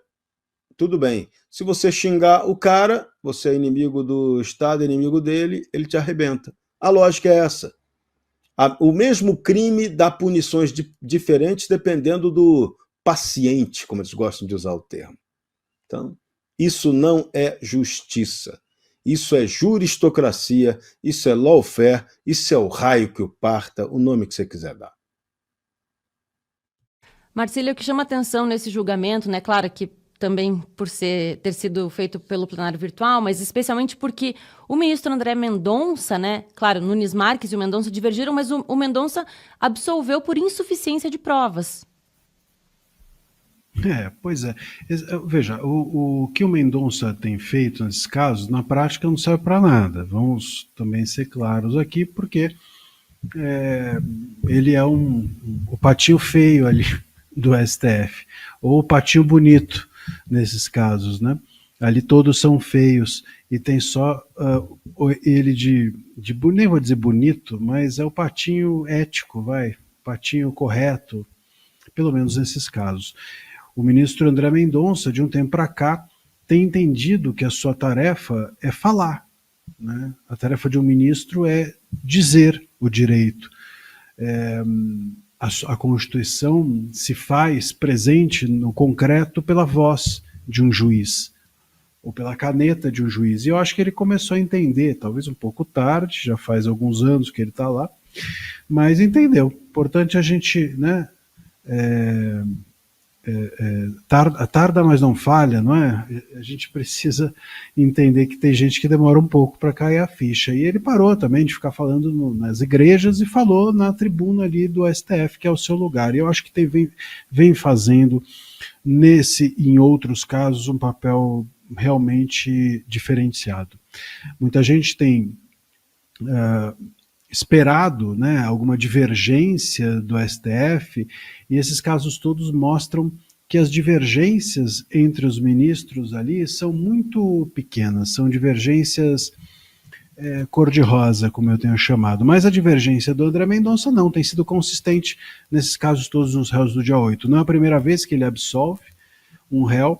tudo bem. Se você xingar o cara, você é inimigo do Estado, inimigo dele, ele te arrebenta. A lógica é essa. O mesmo crime dá punições diferentes dependendo do paciente, como eles gostam de usar o termo. Então, isso não é justiça. Isso é juristocracia, isso é lawfare, isso é o raio que o parta, o nome que você quiser dar.
Marcílio, o que chama atenção nesse julgamento, né? Claro que também por ter sido feito pelo plenário virtual, mas especialmente porque o ministro André Mendonça, né? Claro, Nunes Marques e o Mendonça divergiram, mas o Mendonça absolveu por insuficiência de provas.
Pois é. Veja, o que o Mendonça tem feito nesses casos, na prática não serve para nada. Vamos também ser claros aqui, porque ele é o patinho feio ali do STF, ou o patinho bonito nesses casos, né? Ali todos são feios e tem só ele nem vou dizer bonito, mas é o patinho ético, patinho correto, pelo menos nesses casos. O ministro André Mendonça, de um tempo para cá, tem entendido que a sua tarefa é falar, né? A tarefa de um ministro é dizer o direito. A Constituição se faz presente no concreto pela voz de um juiz, ou pela caneta de um juiz. E eu acho que ele começou a entender, talvez um pouco tarde, já faz alguns anos que ele está lá, Mas entendeu. Importante a gente, né, tarda, mas não falha, não é? A gente precisa entender que tem gente que demora um pouco para cair a ficha. E ele parou também de ficar falando nas igrejas e falou na tribuna ali do STF, que é o seu lugar. E eu acho que vem fazendo, nesse e em outros casos, um papel realmente diferenciado. Muita gente tem esperado, né, alguma divergência do STF, e esses casos todos mostram que as divergências entre os ministros ali são muito pequenas, são divergências cor-de-rosa, como eu tenho chamado, mas a divergência do André Mendonça não, tem sido consistente nesses casos todos nos réus do dia 8. Não é a primeira vez que ele absolve um réu,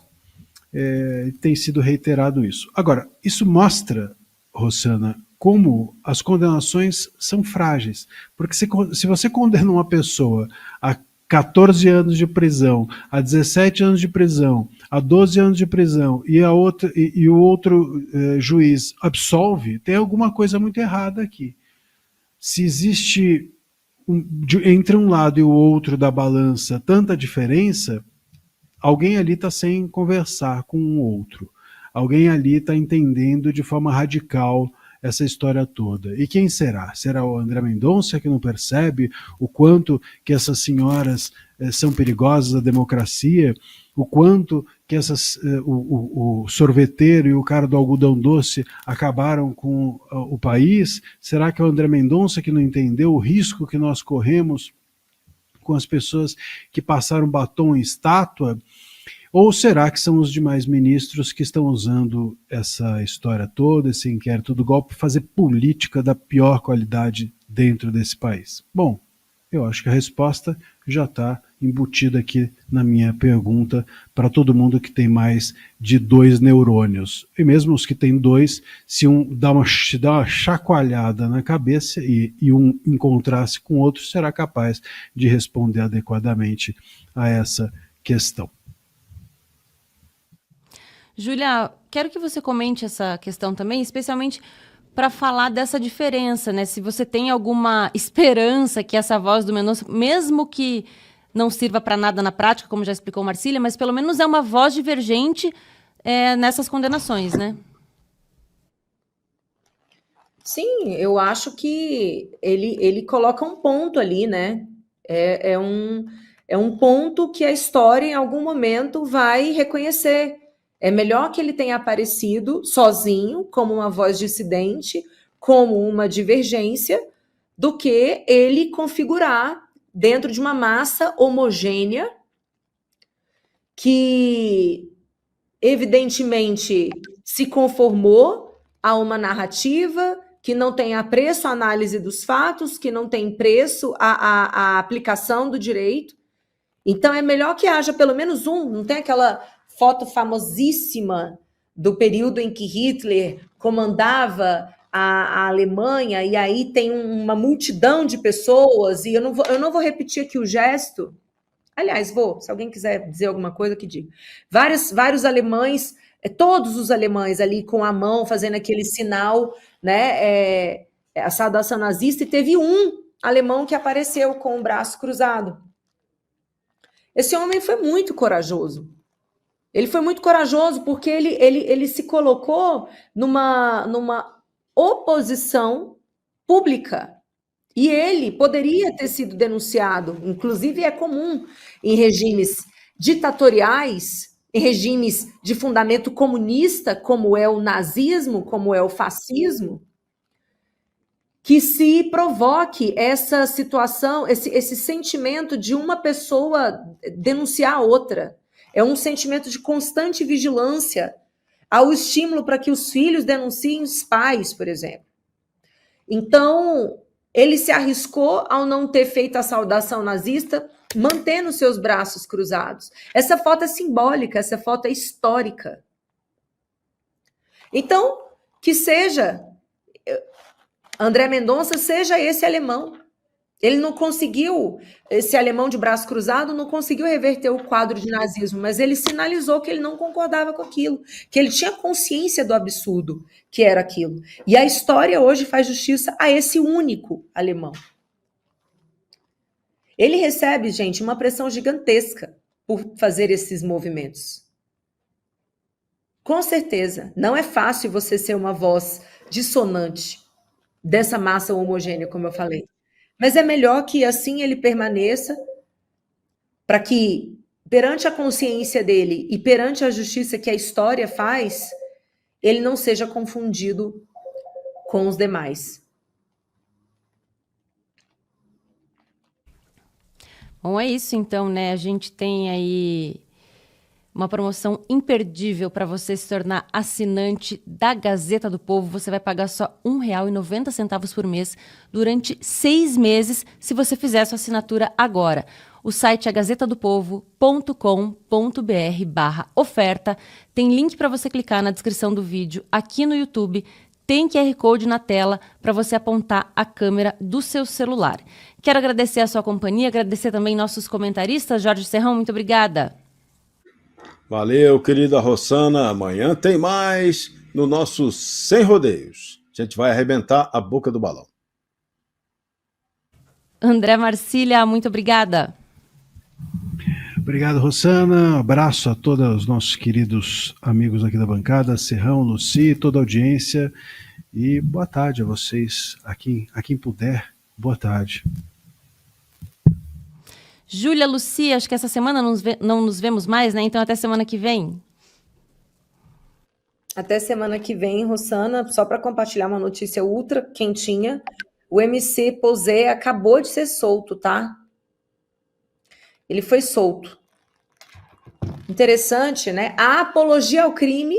tem sido reiterado isso. Agora, isso mostra, Rossana, como as condenações são frágeis. Porque se você condena uma pessoa a 14 anos de prisão, a 17 anos de prisão, a 12 anos de prisão, e o outro juiz absolve, tem alguma coisa muito errada aqui. Se existe entre um lado e o outro da balança tanta diferença, alguém ali está sem conversar com o outro. Alguém ali está entendendo de forma radical essa história toda. E quem será? Será o André Mendonça, que não percebe o quanto que essas senhoras são perigosas à democracia, o quanto que o sorveteiro e o cara do algodão doce acabaram com o país? Será que é o André Mendonça que não entendeu o risco que nós corremos com as pessoas que passaram batom em estátua? Ou será que são os demais ministros que estão usando essa história toda, esse inquérito do golpe, para fazer política da pior qualidade dentro desse país? Bom, eu acho que a resposta já está embutida aqui na minha pergunta para todo mundo que tem mais de 2 neurônios. E mesmo os que têm 2, se um dá uma chacoalhada na cabeça e um encontrar-se com o outro, será capaz de responder adequadamente a essa questão.
Júlia, quero que você comente essa questão também, especialmente para falar dessa diferença, né? Se você tem alguma esperança que essa voz do Mendonça, mesmo que não sirva para nada na prática, como já explicou Marcília, mas pelo menos é uma voz divergente nessas condenações, né?
Sim, eu acho que ele coloca um ponto ali, né? É um ponto que a história, em algum momento, vai reconhecer. É melhor que ele tenha aparecido sozinho, como uma voz dissidente, como uma divergência, do que ele configurar dentro de uma massa homogênea que, evidentemente, se conformou a uma narrativa, que não tem apreço à análise dos fatos, que não tem preço à aplicação do direito. Então, é melhor que haja pelo menos não tem aquela foto famosíssima do período em que Hitler comandava a Alemanha, e aí tem uma multidão de pessoas, e eu não vou repetir aqui o gesto. Aliás, se alguém quiser dizer alguma coisa, que diga. Vários alemães, todos os alemães ali com a mão, fazendo aquele sinal, né, a saudação nazista, e teve um alemão que apareceu com o braço cruzado. Esse homem foi muito corajoso. Ele foi muito corajoso porque ele se colocou numa oposição pública. E ele poderia ter sido denunciado, inclusive é comum em regimes ditatoriais, em regimes de fundamento comunista, como é o nazismo, como é o fascismo, que se provoque essa situação, esse sentimento de uma pessoa denunciar a outra. É um sentimento de constante vigilância ao estímulo para que os filhos denunciem os pais, por exemplo. Então, ele se arriscou ao não ter feito a saudação nazista, mantendo seus braços cruzados. Essa foto é simbólica, essa foto é histórica. Então, que seja André Mendonça, seja esse alemão. Ele não conseguiu, esse alemão de braço cruzado, não conseguiu reverter o quadro de nazismo, mas ele sinalizou que ele não concordava com aquilo, que ele tinha consciência do absurdo que era aquilo. E a história hoje faz justiça a esse único alemão. Ele recebe, gente, uma pressão gigantesca por fazer esses movimentos. Com certeza, não é fácil você ser uma voz dissonante dessa massa homogênea, como eu falei. Mas é melhor que assim ele permaneça, para que, perante a consciência dele e perante a justiça que a história faz, ele não seja confundido com os demais.
Bom, é isso então, né? A gente tem aí uma promoção imperdível para você se tornar assinante da Gazeta do Povo. Você vai pagar só R$ 1,90 por mês durante 6 meses se você fizer sua assinatura agora. O site é gazetadopovo.com.br/oferta. Tem link para você clicar na descrição do vídeo aqui no YouTube. Tem QR Code na tela para você apontar a câmera do seu celular. Quero agradecer a sua companhia, agradecer também nossos comentaristas. Jorge Serrão, muito obrigada.
Valeu, querida Rossana. Amanhã tem mais no nosso Sem Rodeios. A gente vai arrebentar a boca do balão.
André Marcília, muito obrigada.
Obrigado, Rossana. Abraço a todos os nossos queridos amigos aqui da bancada, Serrão, Luci, toda a audiência. E boa tarde a vocês, a quem puder, boa tarde.
Júlia, Luci, acho que essa semana não nos vemos mais, né? Então até semana que vem.
Até semana que vem, Rossana, só para compartilhar uma notícia ultra quentinha, o MC Posé acabou de ser solto, tá? Ele foi solto. Interessante, né? A apologia ao crime,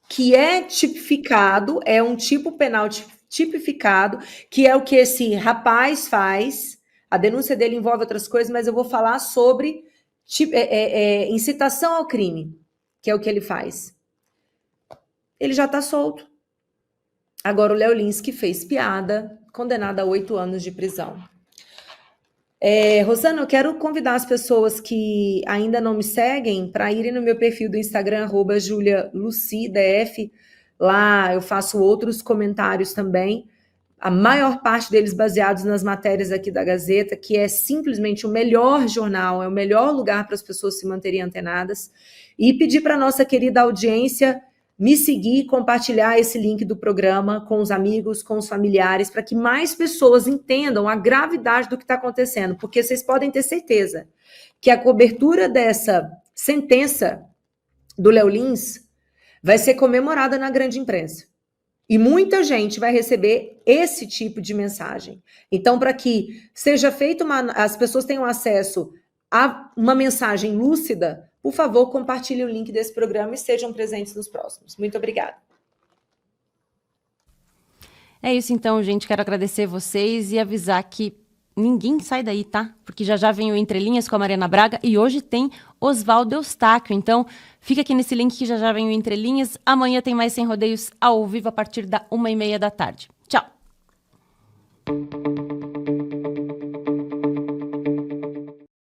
que é tipificado, é um tipo penal tipificado, que é o que esse rapaz faz. A denúncia dele envolve outras coisas, mas eu vou falar sobre incitação ao crime, que é o que ele faz. Ele já está solto. Agora o Léo Lins, que fez piada, condenado a 8 anos de prisão. Rosana, eu quero convidar as pessoas que ainda não me seguem para irem no meu perfil do Instagram, @julialucidf. Lá eu faço outros comentários também, a maior parte deles baseados nas matérias aqui da Gazeta, que é simplesmente o melhor jornal, é o melhor lugar para as pessoas se manterem antenadas. E pedir para a nossa querida audiência me seguir e compartilhar esse link do programa com os amigos, com os familiares, para que mais pessoas entendam a gravidade do que está acontecendo, porque vocês podem ter certeza que a cobertura dessa sentença do Léo Lins vai ser comemorada na grande imprensa. E muita gente vai receber esse tipo de mensagem. Então, para que seja feito as pessoas tenham acesso a uma mensagem lúcida, por favor, compartilhe o link desse programa e sejam presentes nos próximos. Muito obrigada.
É isso então, gente. Quero agradecer vocês e avisar que ninguém sai daí, tá? Porque já vem o Entre Linhas com a Mariana Braga e hoje tem Oswaldo Eustáquio. Então, fica aqui nesse link que já vem o Entre Linhas. Amanhã tem mais Sem Rodeios ao vivo a partir da 1h30 da tarde. Tchau!